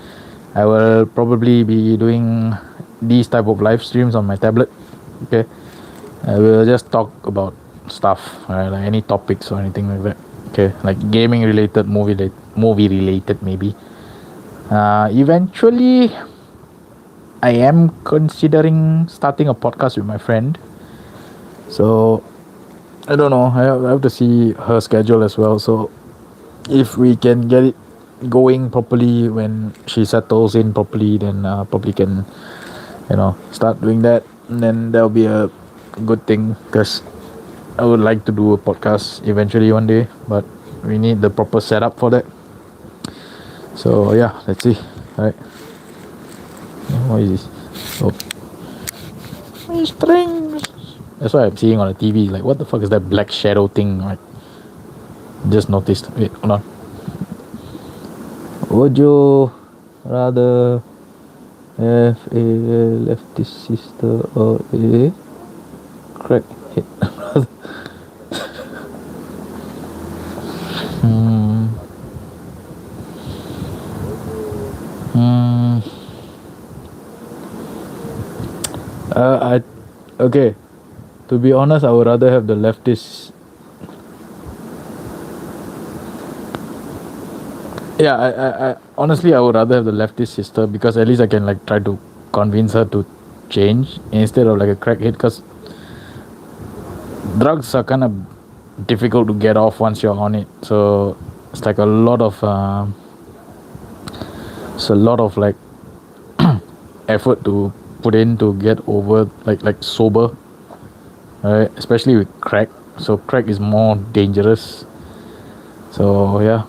I will probably be doing these type of live streams on my tablet. Okay, I will just talk about stuff, right? Like any topics or anything like that. Okay, like gaming related, movie related, maybe. Eventually, I am considering starting a podcast with my friend. So I don't know. I have to see her schedule as well. So if we can get it going properly when she settles in properly, then probably can start doing that, and then that'll be a good thing because I would like to do a podcast eventually one day, but we need the proper setup for that. So yeah, let's see. All right. What is this? Oh, strings. That's what I'm seeing on the TV. Like, what the fuck is that black shadow thing? Like, just noticed. Wait, hold on. Would you rather have a lefty sister or a crackhead brother? Hmm. Hmm. I okay. To be honest, I would rather have the leftist. Yeah, I honestly I would rather have the leftist sister because at least I can like try to convince her to change instead of like a crackhead, because drugs are kind of difficult to get off once you're on it. So it's like it's a lot of like effort to put in to get over like sober, right? Especially with crack. So crack is more dangerous. So yeah.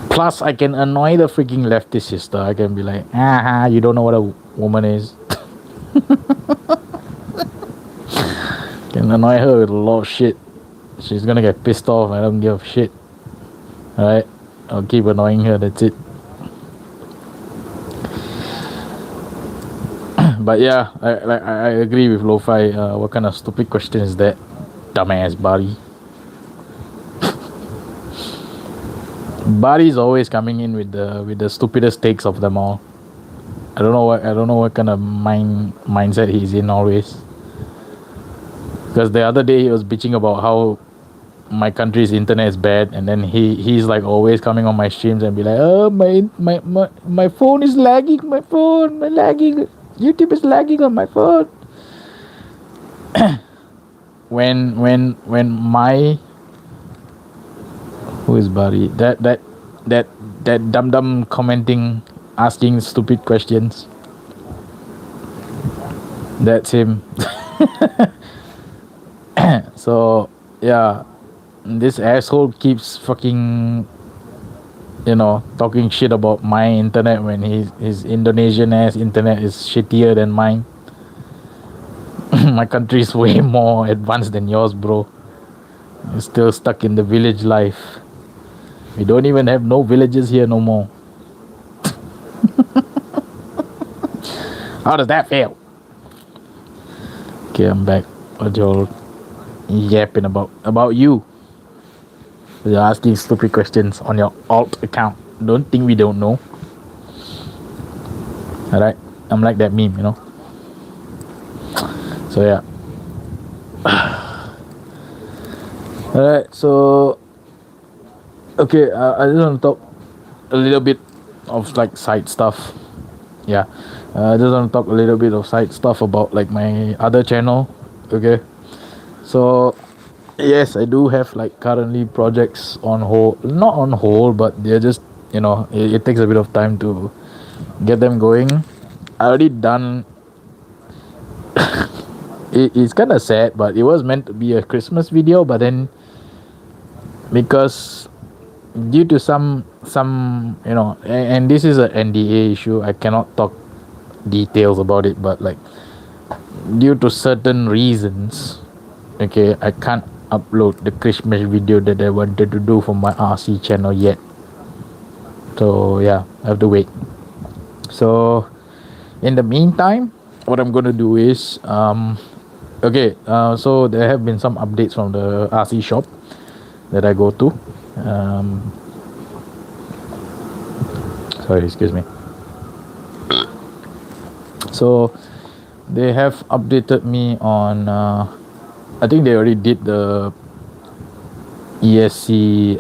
Plus, I can annoy the freaking leftist sister. I can be like, you don't know what a woman is. Can annoy her with a lot of shit. She's gonna get pissed off. I don't give a shit. Alright? I'll keep annoying her. That's it. But yeah, I agree with Lo-Fi. What kind of stupid question is that? Dumbass Bari. Bari's always coming in with the stupidest takes of them all. I don't know what kind of mindset he's in always. Because the other day he was bitching about how my country's internet is bad, and then he's like always coming on my streams and be like, oh, my phone is lagging, my lagging, YouTube is lagging on my phone. when my who is Bari, that dumb commenting, asking stupid questions, that's him. So yeah, this asshole keeps fucking talking shit about my internet when his Indonesian ass internet is shittier than mine. My country is way more advanced than yours, bro. You're still stuck in the village life. We don't even have no villages here no more. How does that feel? Okay, I'm back. What y'all yapping about you? You're asking stupid questions on your alt account. Don't think we don't know. Alright? I'm like that meme, So yeah. Alright, so okay, I just want to talk a little bit of like side stuff. Yeah. I just want to talk a little bit of side stuff about like my other channel. Okay. So yes, I do have like currently projects on hold, not on hold, but they're just it takes a bit of time to get them going. I already done it's kind of sad, but it was meant to be a Christmas video, but then because due to some and this is an NDA issue, I cannot talk details about it, but like due to certain reasons, okay, I can't upload the Christmas video that I wanted to do for my RC channel yet. So yeah, I have to wait. So in the meantime, what I'm gonna do is so there have been some updates from the RC shop that I go to. Sorry, excuse me. So they have updated me on I think they already did the ESC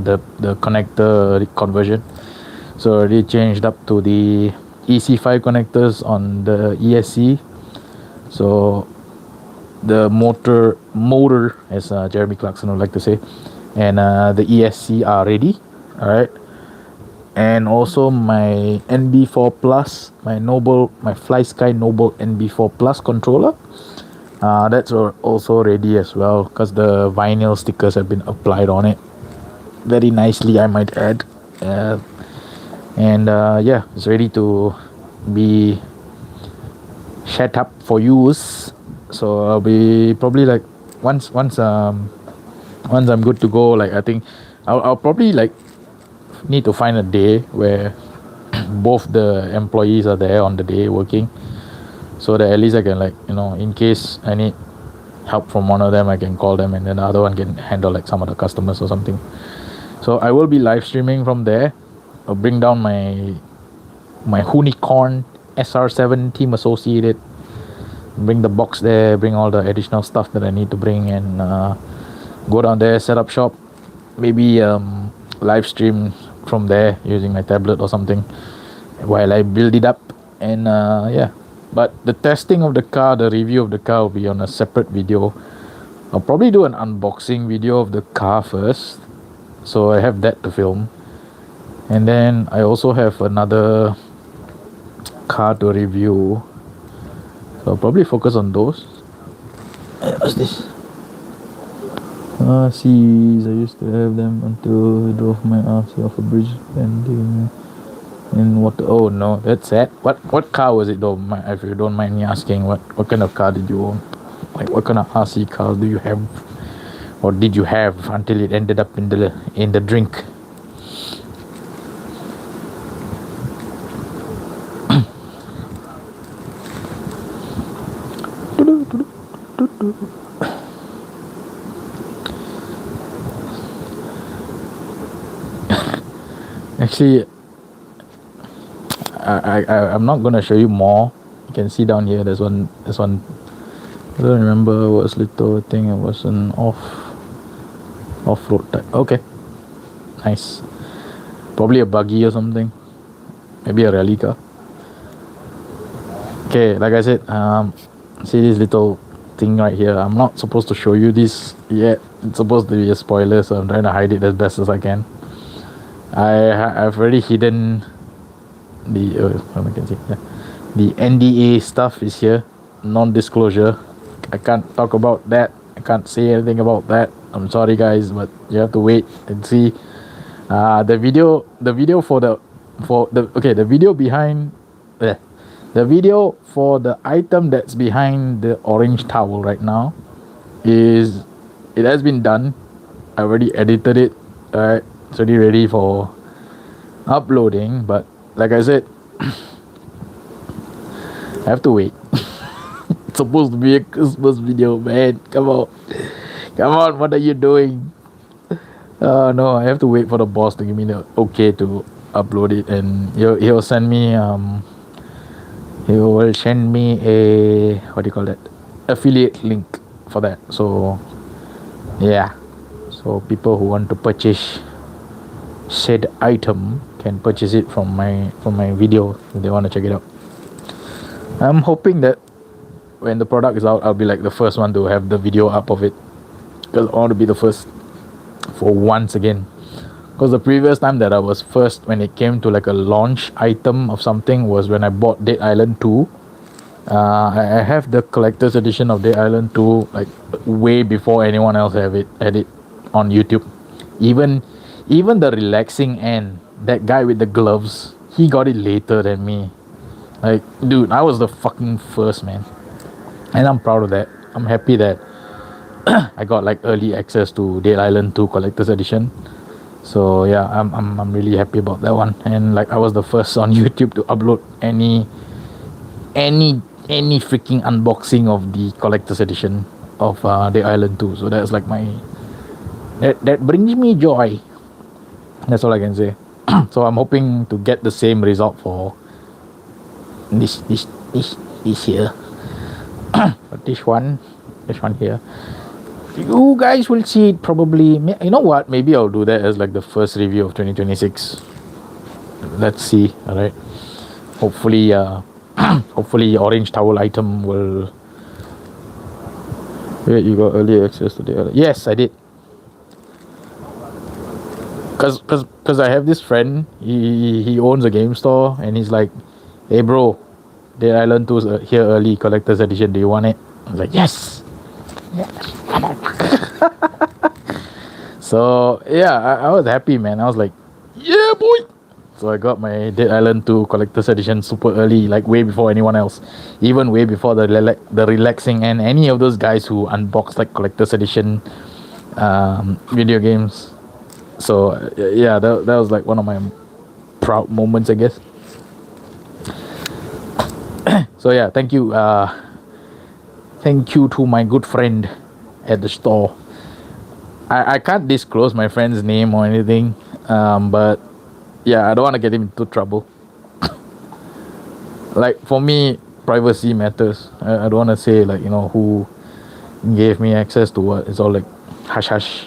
the connector conversion, so already changed up to the EC5 connectors on the ESC. So the motor as Jeremy Clarkson would like to say, and the ESC are ready. All right. And also my NB4 Plus, my FlySky Noble NB4 Plus controller, that's also ready as well, because the vinyl stickers have been applied on it very nicely, I might add. It's ready to be set up for use. So I'll be probably like once I'm good to go, like I think I'll probably like need to find a day where both the employees are there on the day working, so that at least I can, like, in case I need help from one of them, I can call them, and then the other one can handle like some of the customers or something. So I will be live streaming from there. I'll bring down my Unicorn SR7 team associated, bring the box there, bring all the additional stuff that I need to bring, and go down there, set up shop, maybe live stream from there using my tablet or something while I build it up. And but the testing of the car, the review of the car, will be on a separate video. I'll probably do an unboxing video of the car first, so I have that to film, and then I also have another car to review, so I'll probably focus on those. What's this? RCs, I used to have them until I drove my RC off a bridge and in water. Oh no, that's sad. What car was it though? If you don't mind me asking, what kind of car did you own? Like, what kind of RC car do you have, or did you have until it ended up in the drink? Actually, I'm not gonna show you more. You can see down here. There's one. I don't remember what's little. I think it was an off-road type. Okay, nice. Probably a buggy or something. Maybe a rally car. Okay, like I said, see this little thing right here. I'm not supposed to show you this yet. It's supposed to be a spoiler, so I'm trying to hide it as best as I can. I've already hidden the the NDA stuff is here, non-disclosure. I can't talk about that. I can't say anything about that. I'm sorry guys, but you have to wait and see. The video for the video behind the video for the item that's behind the orange towel right now it has been done. I already edited it. Alright, it's already ready for uploading, but like I said, I have to wait. It's supposed to be a Christmas video, man. Come on, what are you doing? No, I have to wait for the boss to give me the okay to upload it, and he'll send me he will send me a, what do you call that, affiliate link for that. So yeah, so people who want to purchase said item can purchase it from my video if they want to check it out. I'm hoping that when the product is out, I'll be like the first one to have the video up of it, because I want to be the first for once again. Because the previous time that I was first when it came to like a launch item of something was when I bought Dead Island 2. I have the collector's edition of Dead Island 2 like way before anyone else had it on YouTube. Even even the relaxing end, that guy with the gloves, he got it later than me. Like, dude, I was the fucking first, man. And I'm proud of that. I'm happy that I got like early access to Dead Island 2 collector's edition. So yeah, I'm really happy about that one. And like I was the first on YouTube to upload any any freaking unboxing of the collector's edition of the Island 2. So that's like my that brings me joy. That's all I can say. So I'm hoping to get the same result for this here. But this one here. You guys will see it probably. You know what? Maybe I'll do that as like the first review of 2026. Let's see. All right. Hopefully, hopefully, orange towel item will. Wait, you got early access to the other. Yes, I did. Cause I have this friend. He owns a game store, and he's like, "Hey, bro, Dead Island 2's here early collector's edition. Do you want it?" I was like, "Yes." So yeah, I was happy, man. I was like, "Yeah, boy." So I got my Dead Island 2 collector's edition super early, like way before anyone else, even way before the relaxing and any of those guys who unbox like collector's edition video games. So yeah, that was like one of my proud moments, I guess. So yeah, thank you to my good friend at the store. I can't disclose my friend's name or anything, but yeah, I don't want to get him into trouble. Like for me, privacy matters. I don't want to say like who gave me access to what. It's all like hush hush.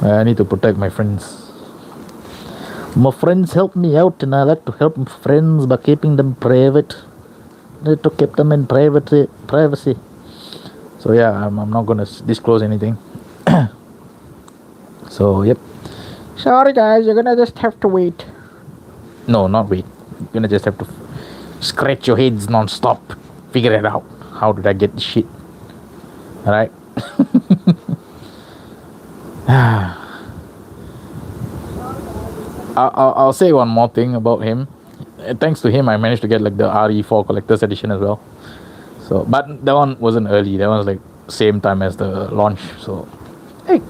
I need to protect my friends. My friends help me out, and I like to help my friends by keeping them private. I need to keep them in privacy. So yeah, I'm not gonna disclose anything. So yep. Sorry guys, you're gonna just have to wait. No, not wait. You're gonna just have to scratch your heads non-stop. Figure it out. How did I get this shit? Alright. I'll say one more thing about him. Thanks to him, I managed to get like the RE4 collector's edition as well. So, but that one wasn't early. That one was like same time as the launch. So, hey,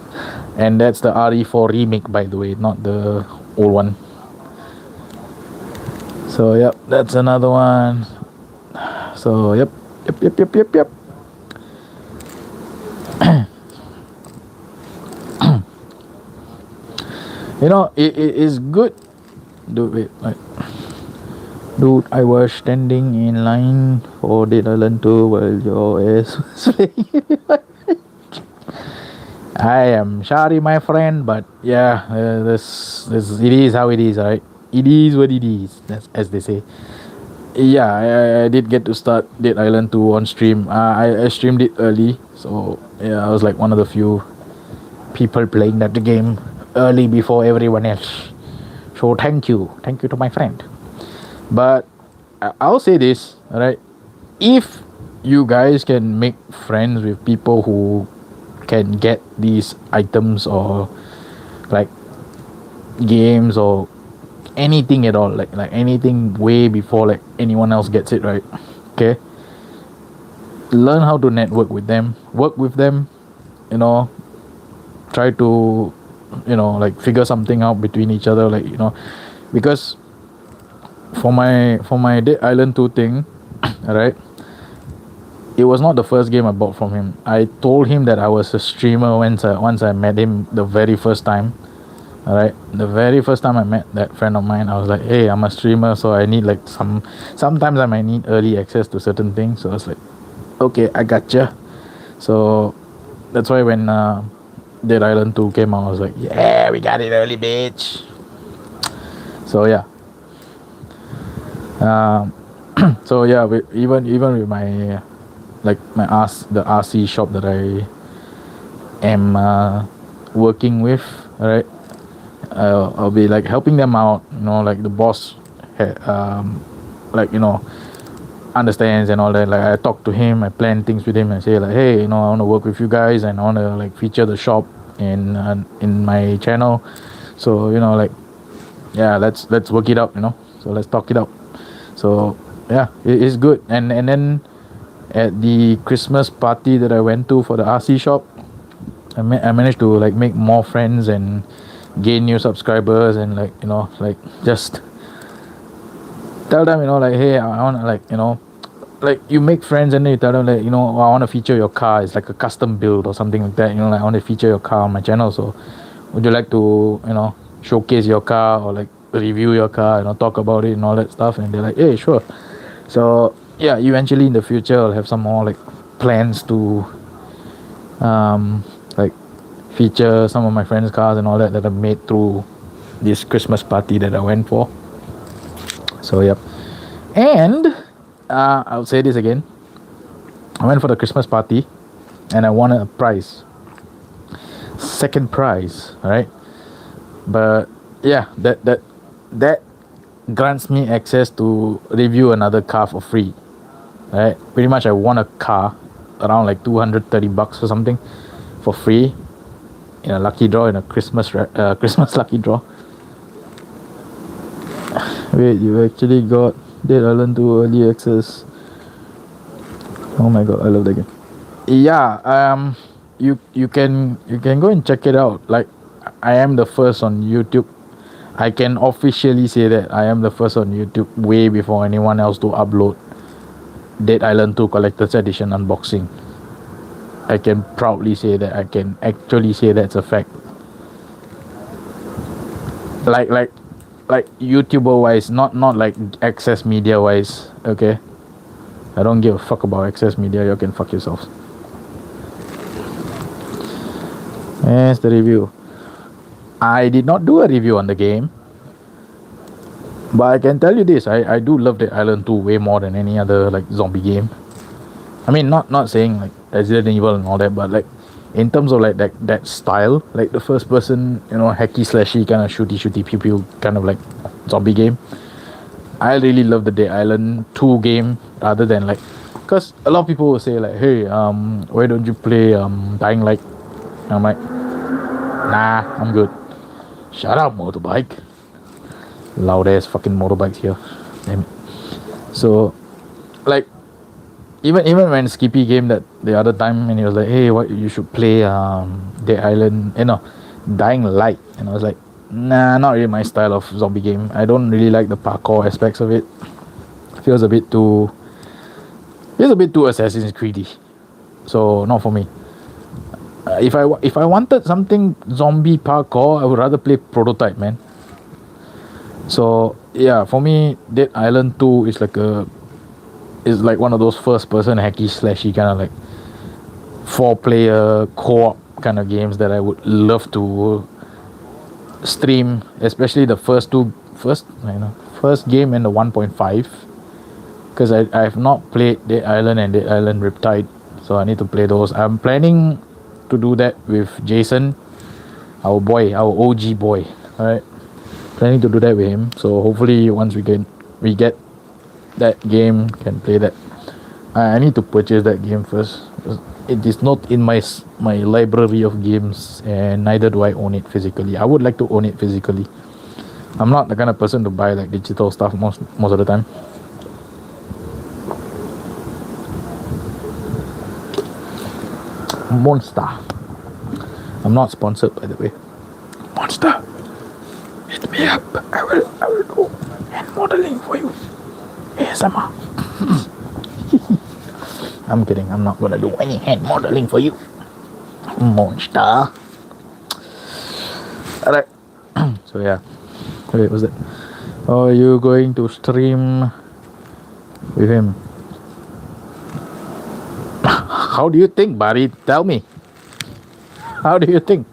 and that's the RE4 remake, by the way, not the old one. So, yep, that's another one. So, yep. It is good. Dude, I was standing in line for Dead Island 2 while your ass was playing. I am sorry, my friend, but yeah, this it is how it is, right? It is what it is, as they say. Yeah, I did get to start Dead Island 2 on stream. I streamed it early, so yeah, I was like one of the few people playing that game early before everyone else. So thank you to my friend. But I'll say this, alright? If you guys can make friends with people who can get these items or like games or anything at all, like anything way before like anyone else gets it, right? Okay, learn how to network with them, work with them, try to like figure something out between each other, like because for my Dead Island 2 thing, right, it was not the first game I bought from him. I told him that I was a streamer once I met him the very first time. Alright, the very first time I met that friend of mine, I was like, hey, I'm a streamer, so I need like sometimes I might need early access to certain things. So I was like, okay, I gotcha. So that's why when Dead Island 2 came out, I was like, yeah, we got it early, bitch. So yeah. So yeah, even with my the RC shop that I am working with, alright, I'll be like helping them out, like the boss like understands and all that. Like I talk to him, I plan things with him, I say like, hey, I want to work with you guys and I want to like feature the shop in my channel. So like, yeah, let's work it out. So let's talk it out. So yeah, it's good. And then at the Christmas party that I went to for the RC shop, I managed to like make more friends and gain new subscribers and like like just tell them like, hey, I want to like you make friends and then you tell them like, oh, I want to feature your car. It's like a custom build or something like that. Like I want to feature your car on my channel. So would you like to showcase your car or like review your car, talk about it and all that stuff? And they're like, hey, sure. So yeah, eventually in the future I'll have some more like plans to like feature some of my friends' cars and all that I made through this Christmas party that I went for. So yep. And I'll say this again. I went for the Christmas party and I won a prize. Second prize, right? But yeah, that grants me access to review another car for free. Right? Pretty much I won a car around like $230 or something for free in a lucky draw, in a Christmas lucky draw. Wait, you actually got Dead Island 2 early access. Oh my god, I love that game. Yeah, you can go and check it out. Like I am the first on YouTube. I can officially say that I am the first on YouTube way before anyone else to upload Dead Island 2 Collector's Edition unboxing. I can proudly say that. I can actually say that's a fact. Like YouTuber wise, not like Access Media wise, okay? I don't give a fuck about Access Media. You can fuck yourselves. Yes, the review. I did not do a review on the game, but I can tell you this: I do love Dead Island 2 way more than any other like zombie game. I mean, not saying like Resident Evil and all that, but like in terms of like that style, like the first person, hacky slashy kind of shooty pew pew kind of like zombie game. I really love the Dead Island 2 game rather than like, because a lot of people will say like, hey, why don't you play Dying Light? And I'm like, nah, I'm good. Shut up, motorbike. Loud ass fucking motorbikes here. Damn it. So like even when Skippy came that the other time and he was like, hey, what you should play Dead Island, Dying Light, and I was like, nah, not really my style of zombie game. I don't really like the parkour aspects of it. Feels a bit too Assassin's Creedy. So not for me. If I wanted something zombie parkour, I would rather play Prototype, man. So yeah, for me, Dead Island 2 is like one of those first person hacky slashy kind of like 4-player co-op kind of games that I would love to stream, especially the first game and the 1.5, because I have not played Dead Island and Dead Island Riptide, so I need to play those. I'm planning to do that with Jason, our OG boy. Alright, planning to do that with him, so hopefully once we get that game, can play that. I need to purchase that game first. It is not in my library of games, and neither do I own it physically. I would like to own it physically. I'm not the kind of person to buy like digital stuff most of the time. Monster. I'm not sponsored, by the way. Monster, hit me up. I will do hand modeling for you. ASMR. I'm kidding. I'm not gonna do any hand modeling for you, monster. Alright. So yeah. Wait, what's that? Oh, you going to stream with him? How do you think, buddy? Tell me. How do you think?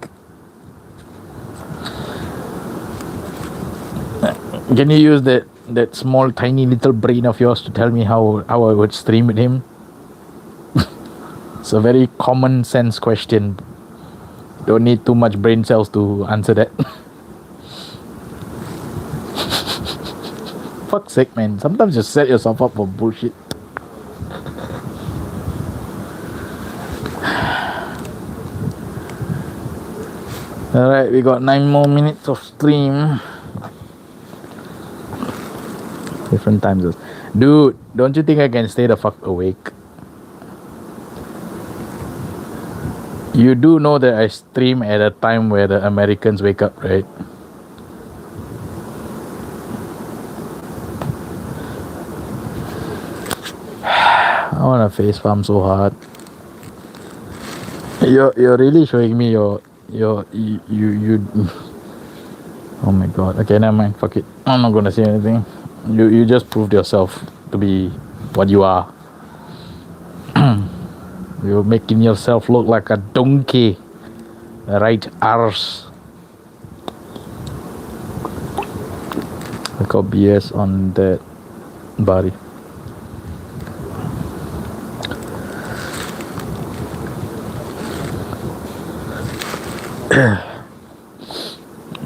Can you use that small tiny little brain of yours to tell me how I would stream with him? It's a very common sense question. Don't need too much brain cells to answer that. Fuck's sake, man. Sometimes just set yourself up for bullshit. Alright, we got 9 more minutes of stream. Different time zones. Dude, don't you think I can stay the fuck awake? You do know that I stream at a time where the Americans wake up, right? I wanna face farm so hard. You're really showing me your you oh my god. Okay, never mind, fuck it. I'm not gonna say anything. You just proved yourself to be what you are. You're making yourself look like a donkey. Right arse. I got BS on that body.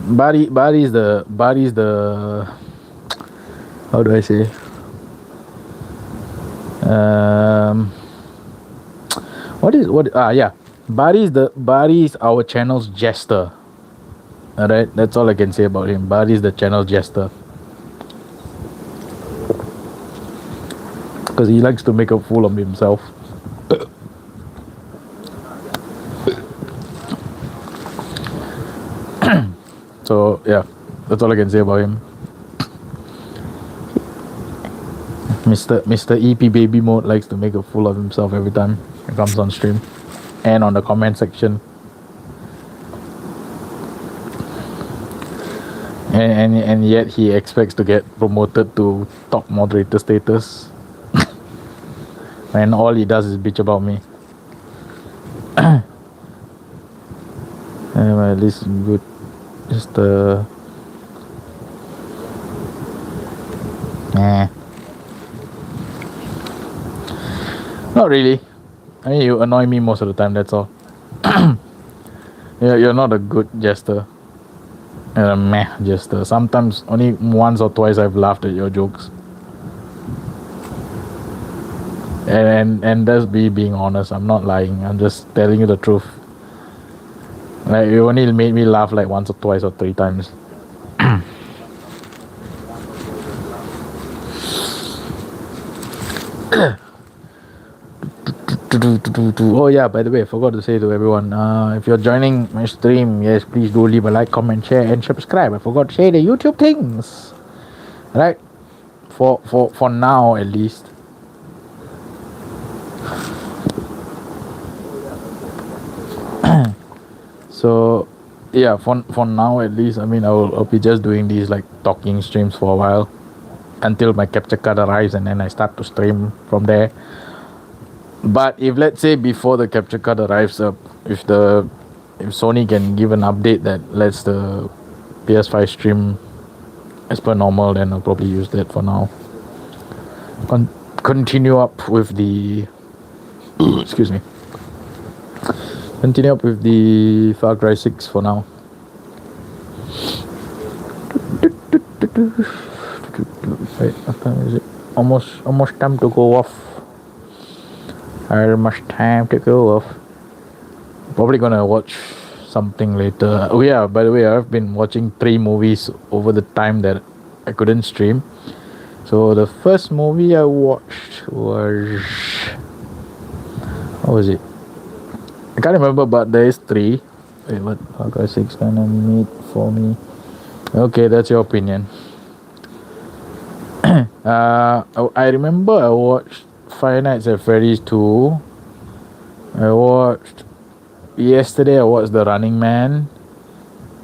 Body is the how do I say? Yeah. Bari is our channel's jester. Alright, that's all I can say about him. Bari is the channel jester. Because he likes to make a fool of himself. So yeah, that's all I can say about him. Mr. EP Baby Mode likes to make a fool of himself every time he comes on stream and on the comment section. And yet he expects to get promoted to top moderator status. And all he does is bitch about me. Anyway, at least good. Just not really. I mean, you annoy me most of the time, that's all. You're not a good jester. You're a meh jester. Sometimes only once or twice I've laughed at your jokes. And that's me being honest. I'm not lying. I'm just telling you the truth. Like, you only made me laugh like once or twice or 3 times. Oh yeah, by the way, I forgot to say to everyone, if you're joining my stream, yes, please do leave a like, comment, share, and subscribe. I forgot to say the YouTube things. Right? For now at least. So yeah, for now at least, I mean, I'll be just doing these like talking streams for a while until my capture card arrives, and then I start to stream from there. But if let's say before the capture card arrives, if Sony can give an update that lets the PS5 stream as per normal, then I'll probably use that for now. Continue up with the excuse me. Continue up with the Far Cry 6 for now. Wait, what time is it? Almost time to go off. Almost time to go off. Probably gonna watch something later. Oh yeah, by the way, I've been watching 3 movies over the time that I couldn't stream. So the first movie I watched was, what was it? I can't remember, but there is 3. Wait, what? Far Cry 6 gonna meet for me? Okay, that's your opinion. I remember I watched Five Nights at Freddy's 2. Yesterday I watched The Running Man.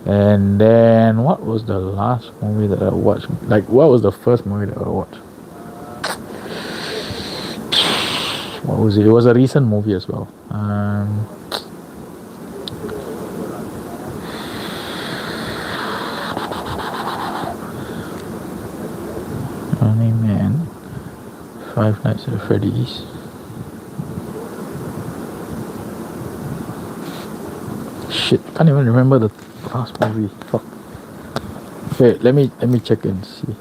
And then what was the last movie that I watched? Like, what was the first movie that I watched? What was it? It was a recent movie as well. Running Man, Five Nights at Freddy's. Shit, can't even remember the last movie. Fuck. Wait, let me check and see.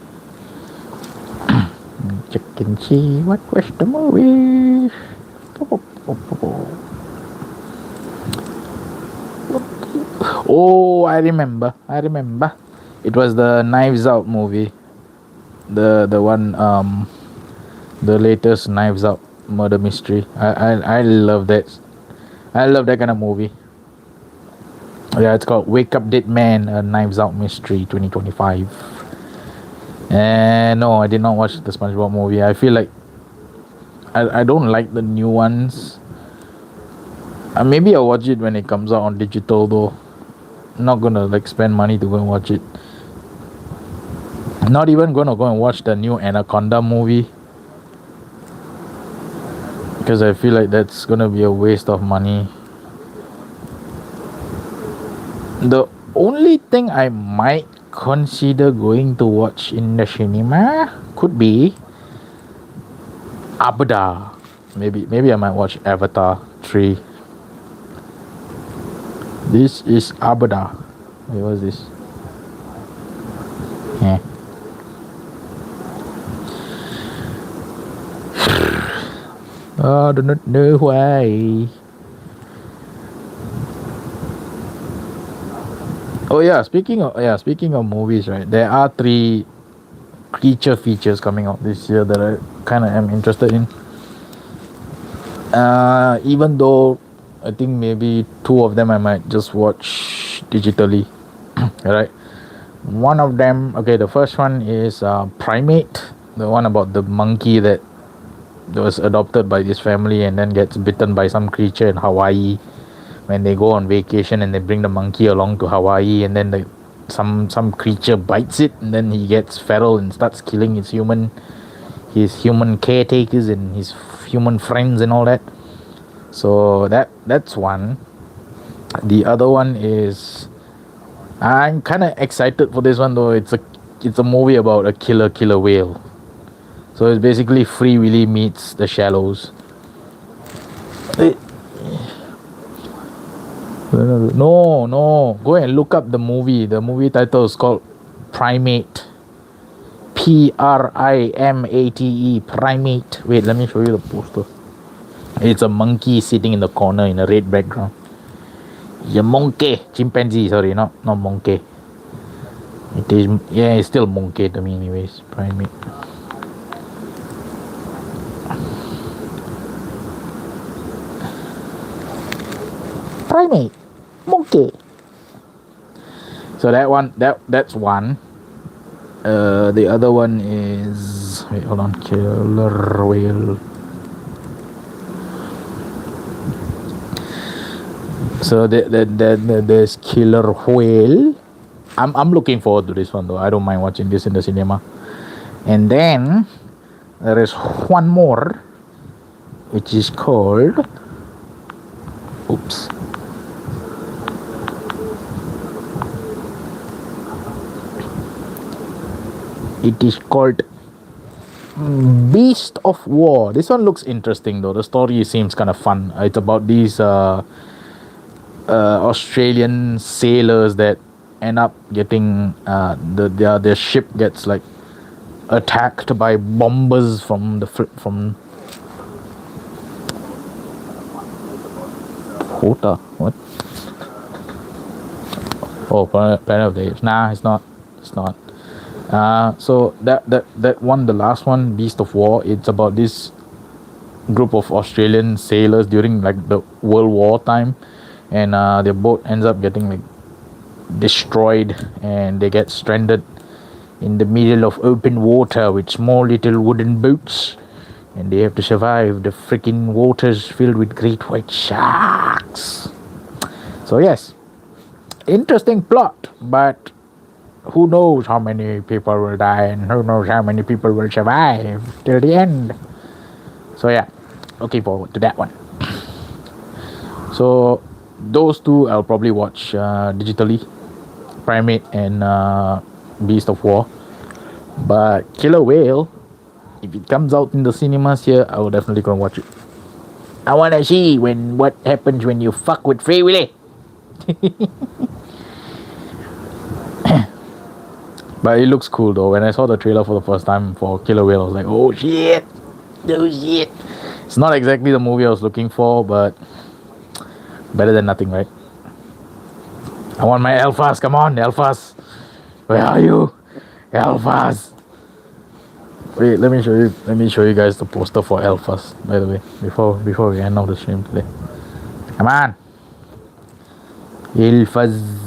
Check and see what was the movie. Oh, I remember. I remember. It was the Knives Out movie. The one the latest Knives Out murder mystery. I love that. I love that kind of movie. Yeah, it's called Wake Up Dead Man, a Knives Out Mystery 2025. And no, I did not watch the SpongeBob movie. I feel like I don't like the new ones. Maybe I'll watch it when it comes out on digital though. I'm not gonna like spend money to go and watch it. I'm not even gonna go and watch the new Anaconda movie because I feel like that's gonna be a waste of money. The only thing I might consider going to watch in the cinema could be Abada. Maybe I might watch Avatar 3. This is Abada. Wait, what's this? Yeah. I do not know why. Oh yeah, speaking of movies, right? There are 3 creature features coming out this year that I kind of am interested in. Even though I think maybe 2 of them I might just watch digitally. Right. One of them, okay, the first one is Primate, the one about the monkey that was adopted by this family and then gets bitten by some creature in Hawaii when they go on vacation, and they bring the monkey along to Hawaii, and then some creature bites it, and then he gets feral and starts killing his human caretakers and his human friends and all that. So that's one. The other one is, I'm kind of excited for this one though. It's a movie about a killer whale. So it's basically Free Willy meets The Shallows. No. Go and look up the movie. The movie title is called Primate. Primate. Primate. Wait, let me show you the poster. It's a monkey sitting in the corner in a red background. A monkey. Chimpanzee, sorry, not monkey. It is, yeah, it's still monkey to me anyways. Primate. Primate. Monkey. So that's one. The other one is, wait, hold on, killer whale. So there's killer whale. I'm looking forward to this one though. I don't mind watching this in the cinema. And then there is one more, which is called, oops. It is called Beast of War. This one looks interesting though. The story seems kind of fun. It's about these Australian sailors that end up getting their ship gets like attacked by bombers from Hota. What? Oh, Planet of the Apes. Nah, it's not. So that one, the last one, Beast of War, it's about this group of Australian sailors during like the World War time, and their boat ends up getting like destroyed, and they get stranded in the middle of open water with small little wooden boats, and they have to survive the freaking waters filled with great white sharks. So yes, interesting plot, but who knows how many people will die and who knows how many people will survive till the end. So yeah, looking forward to that one. So those 2 I'll probably watch digitally, Primate and Beast of War. But Killer Whale, if it comes out in the cinemas here, I will definitely go and watch it. I wanna see what happens when you fuck with Free Willy. But it looks cool though. When I saw the trailer for the first time for Killer Whale, I was like, oh shit. It's not exactly the movie I was looking for, but better than nothing, right? I want my alphas. Come on, alphas. Where are you? Alphas. Wait, let me show you. Let me show you guys the poster for alphas. By the way, before we end off the stream today. Come on. Alphas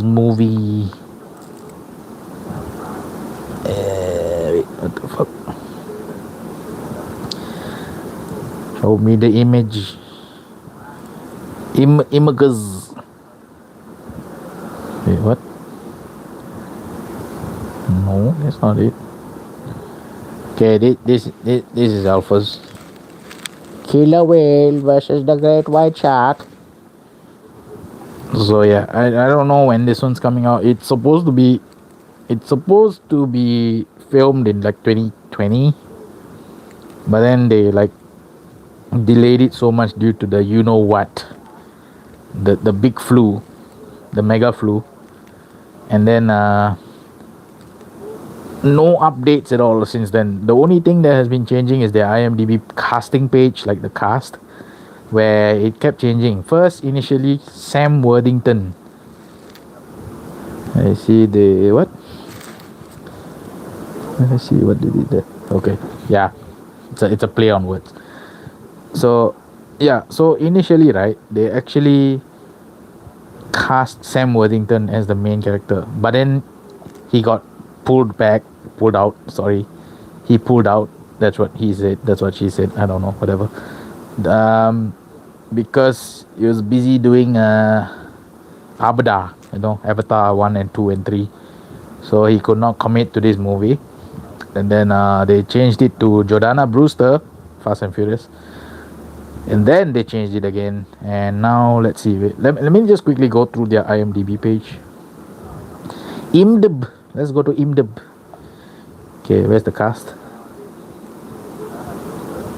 movie. Wait, what the fuck? Show me the image. Images. Wait, what? No, that's not it. Okay, this is alphas. Killer whale versus the great white shark. So yeah, I don't know when this one's coming out. It's supposed to be filmed in like 2020, but then they like delayed it so much due to the you know what, the big flu, the mega flu, and then no updates at all since then. The only thing that has been changing is their IMDb casting page, like the cast, where it kept changing. First, initially, Sam Worthington. I see the what? Let's see what they did there. Okay, yeah, it's a play on words. So, yeah, so initially, right, they actually cast Sam Worthington as the main character, but then he got pulled out. Sorry, he pulled out. That's what he said. That's what she said. I don't know. Whatever. Because he was busy doing Avatar 1 and 2 and 3, so he could not commit to this movie. And then they changed it to Jordana Brewster, Fast and Furious, and then they changed it again. And now let's see. Let me just quickly go through their IMDb page. IMDb. Let's go to IMDb. Okay, where's the cast?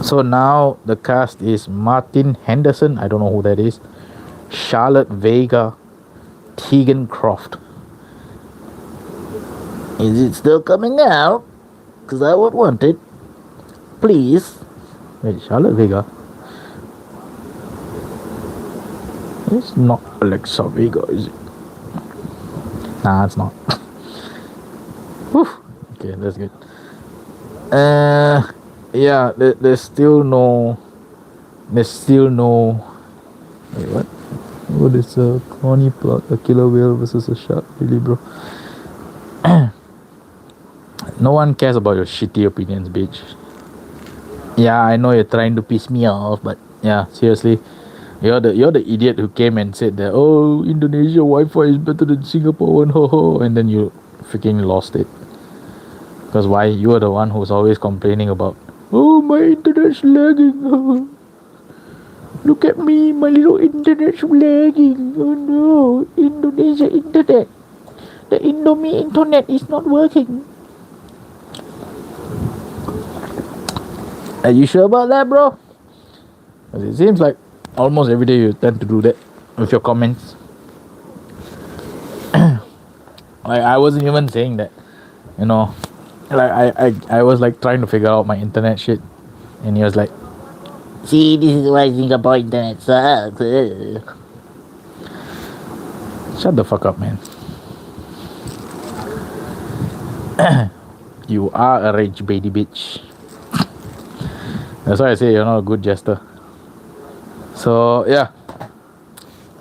So now the cast is Martin Henderson. I don't know who that is. Charlotte Vega, Tegan Croft. Is it still coming out? Because I would want it. Please. Wait, Charlotte Vega. It's not Alexa Vega, is it? Nah, it's not. Whew. Okay, that's good. Yeah, there's still no. Wait, what? What is a corny plot? A killer whale versus a shark? Really, bro? No one cares about your shitty opinions, bitch. Yeah, I know you're trying to piss me off, but yeah, seriously, you're the idiot who came and said that, oh, Indonesia Wi-Fi is better than Singapore one, ho ho, and then you freaking lost it. Because why? You are the one who's always complaining about, oh, my internet's lagging. Look at me, my little internet's lagging. Oh no, Indonesia internet. The Indomie internet is not working. Are you sure about that, bro? Because it seems like almost every day you tend to do that with your comments. Like, I wasn't even saying that, you know. Like, I was like trying to figure out my internet shit, and he was like, see, this is why Singapore internet sucks. Shut the fuck up, man. You are a rage baby bitch. That's why I say you're not a good jester. So yeah,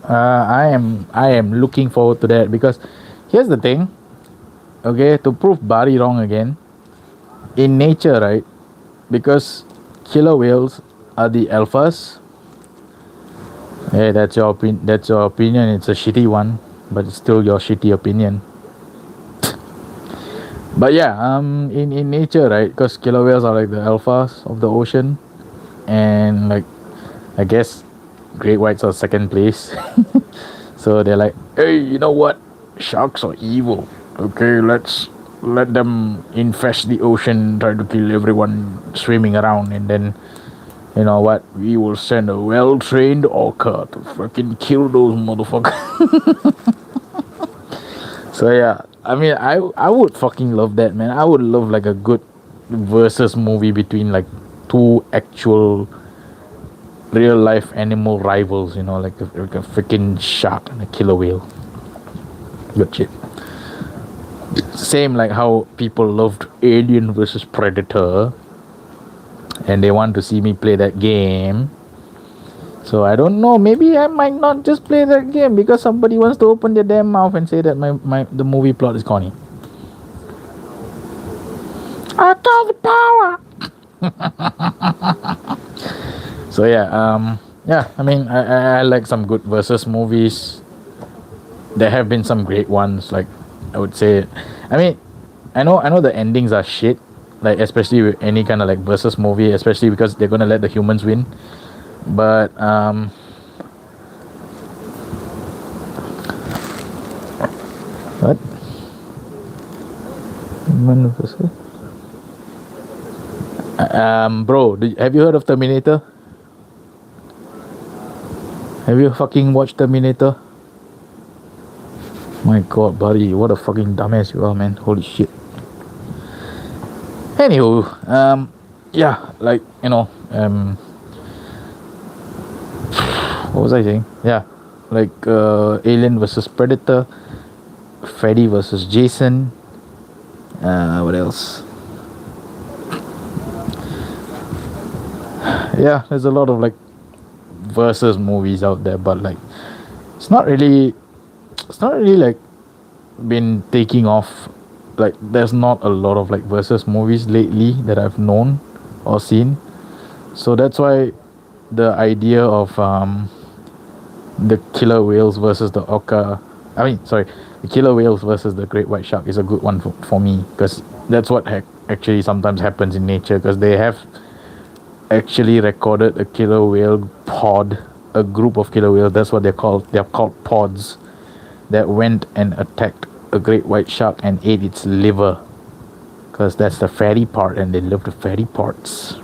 I am looking forward to that, because here's the thing. Okay, to prove Bari wrong again, in nature, right? Because killer whales are the alphas. Hey, that's your opinion. It's a shitty one, but it's still your shitty opinion. But yeah, in nature, right? Because killer whales are like the alphas of the ocean, and like, I guess great whites are second place. So they're like, hey, you know what? Sharks are evil. Okay, let's let them infest the ocean, try to kill everyone swimming around, and then, you know what? We will send a well-trained orca to fucking kill those motherfuckers. So yeah, I mean, I would fucking love that, man. I would love like a good versus movie between like two actual real life animal rivals, like a freaking shark and a killer whale. Good shit. Same like how people loved Alien versus Predator, and they want to see me play that game. So I don't know. Maybe I might not just play that game because somebody wants to open their damn mouth and say that the movie plot is corny. I got the power. So yeah. I mean, I like some good versus movies. There have been some great ones. Like I would say, I mean, I know the endings are shit. Like especially with any kind of like versus movie, especially because they're gonna let the humans win. But what? Bro, have you heard of Terminator? Have you fucking watched Terminator? My god, buddy, what a fucking dumbass you are, man. Holy shit. Anywho, yeah, like, what was I saying? Yeah, like, Alien versus Predator, Freddy versus Jason, what else? Yeah, there's a lot of, like, versus movies out there, but, like, it's not really, like, been taking off. Like there's not a lot of like versus movies lately that I've known or seen, so that's why the idea of the killer whales versus the orca, the killer whales versus the great white shark is a good one for me, because that's what actually sometimes happens in nature, because they have actually recorded a killer whale pod, a group of killer whales, that's what they're called pods, that went and attacked a great white shark and ate its liver, because that's the fatty part and they love the fatty parts.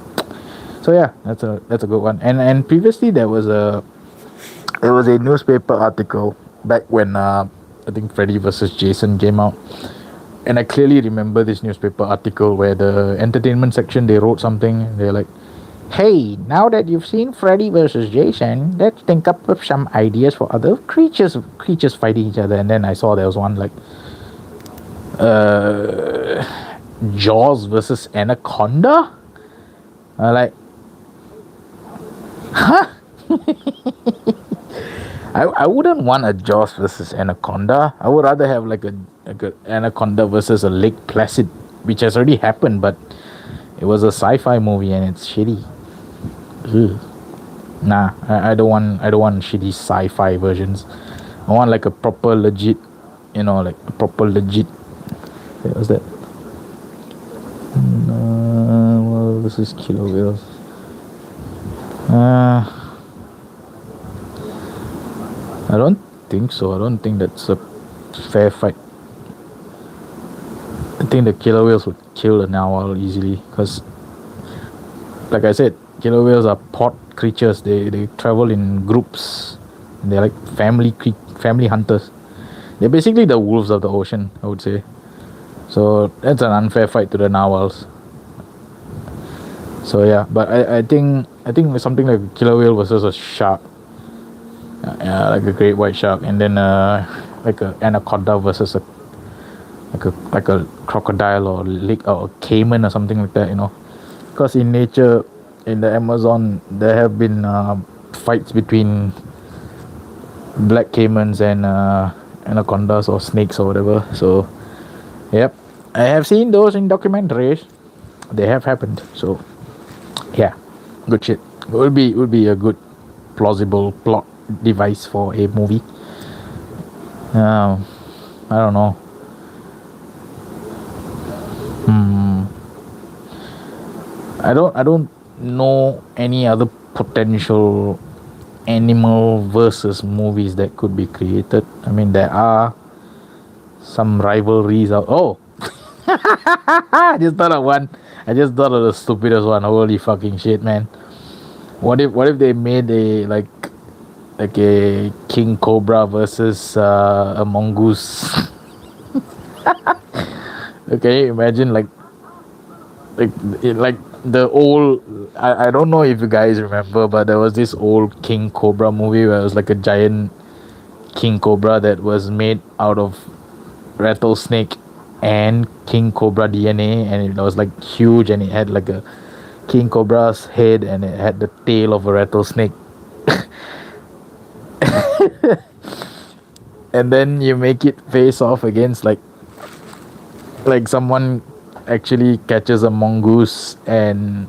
So yeah, that's a good one. And previously there was a newspaper article back when I think Freddy versus Jason came out, and I clearly remember this newspaper article where the entertainment section, they wrote something. They're like, hey, now that you've seen Freddy versus Jason, let's think up with some ideas for other creatures fighting each other. And then I saw there was one like Jaws versus Anaconda. Like, huh? I wouldn't want a Jaws versus Anaconda. I would rather have like a Anaconda versus a Lake Placid, which has already happened, but it was a sci-fi movie and it's shitty. Ugh. Nah, I don't want shitty sci-fi versions. I want like a proper legit, like a proper legit. What was that? Well, this is killer whales. I don't think so. I don't think that's a fair fight. I think the killer whales would kill the narwhal easily, because, like I said, killer whales are pod creatures. They travel in groups. They're like family hunters. They're basically the wolves of the ocean, I would say. So that's an unfair fight to the narwhals. So yeah, but I think something like a killer whale versus a shark, like a great white shark, and then like a anaconda versus a crocodile or lake or a caiman or something like that. Because in nature, in the Amazon, there have been fights between black caimans and anacondas or snakes or whatever. So yep, I have seen those in documentaries. They have happened. So yeah, good shit. It would be a good plausible plot device for a movie. I don't know. I don't know any other potential animal versus movies that could be created. I mean, there are some rivalries out. Oh, I just thought of one. I just thought of the stupidest one. Holy fucking shit, man! What if they made a like a king cobra versus a mongoose? Okay, imagine like the old, I don't know if you guys remember, but there was this old King Cobra movie where it was like a giant King Cobra that was made out of rattlesnake and King Cobra DNA, and it was like huge, and it had like a King Cobra's head, and it had the tail of a rattlesnake. And then you make it face off against like someone actually catches a mongoose and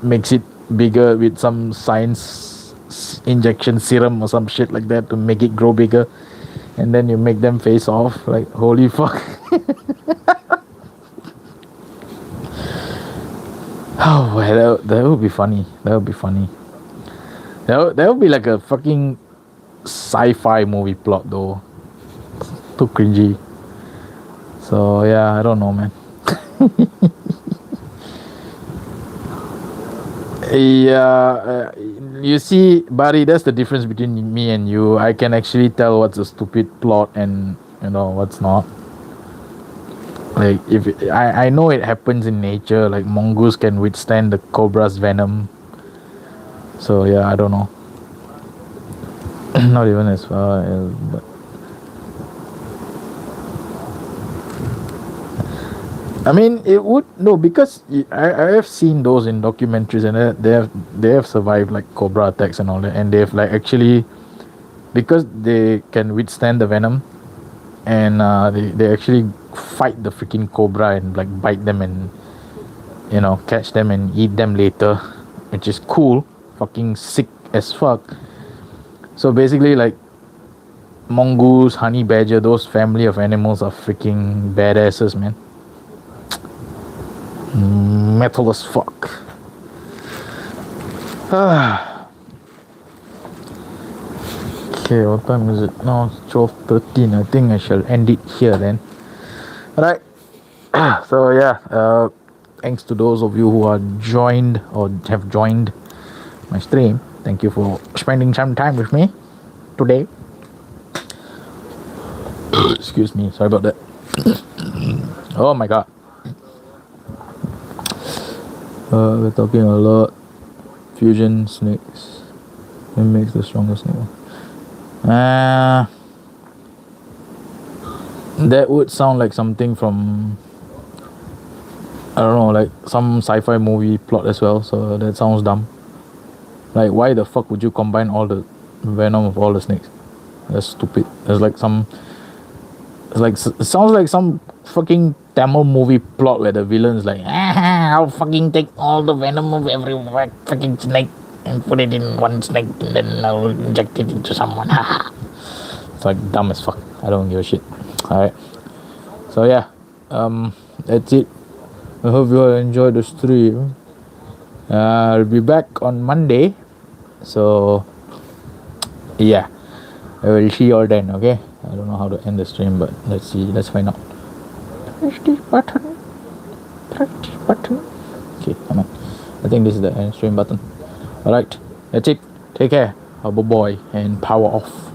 makes it bigger with some science injection serum or some shit like that to make it grow bigger, and then you make them face off. Like, holy fuck. Oh well, that would be funny. That would be funny. That would be like a fucking sci-fi movie plot though. Too cringy. So yeah, I don't know, man. Yeah, you see, buddy, that's the difference between me and you. I can actually tell what's a stupid plot and what's not. Like I know it happens in nature. Like mongoose can withstand the cobra's venom. So yeah, I don't know. Not even as far as, but I mean, it would no, because I have seen those in documentaries, and they have survived like cobra attacks and all that, and they've like actually, because they can withstand the venom, and they actually fight the freaking cobra and like bite them and catch them and eat them later, which is cool, fucking sick as fuck. So basically, like mongoose, honey badger, those family of animals are freaking badasses, man. Metal as fuck. Okay, what time is it now? 12:13. I think I shall end it here then. Alright. So yeah, thanks to those of you who are joined or have joined my stream. Thank you for spending some time with me today. Excuse me, sorry about that. Oh my god. We're talking a lot. Fusion snakes. What makes the strongest snake? That would sound like something from, I don't know, like some sci-fi movie plot as well. So that sounds dumb. Like, why the fuck would you combine all the venom of all the snakes? That's stupid. It's like it sounds like some fucking Tamil movie plot where the villain is like, I'll fucking take all the venom of every fucking snake and put it in one snake, and then I'll inject it into someone. It's like dumb as fuck. I don't give a shit. Alright. So yeah, that's it. I hope you all enjoyed the stream. I'll be back on Monday. So yeah, I will see you all then, okay? I don't know how to end the stream, but let's see. Let's find out. Press this button. Press this button. Okay, come on. I think this is the end stream button. Alright, that's it. Take care. Have a boy and power off.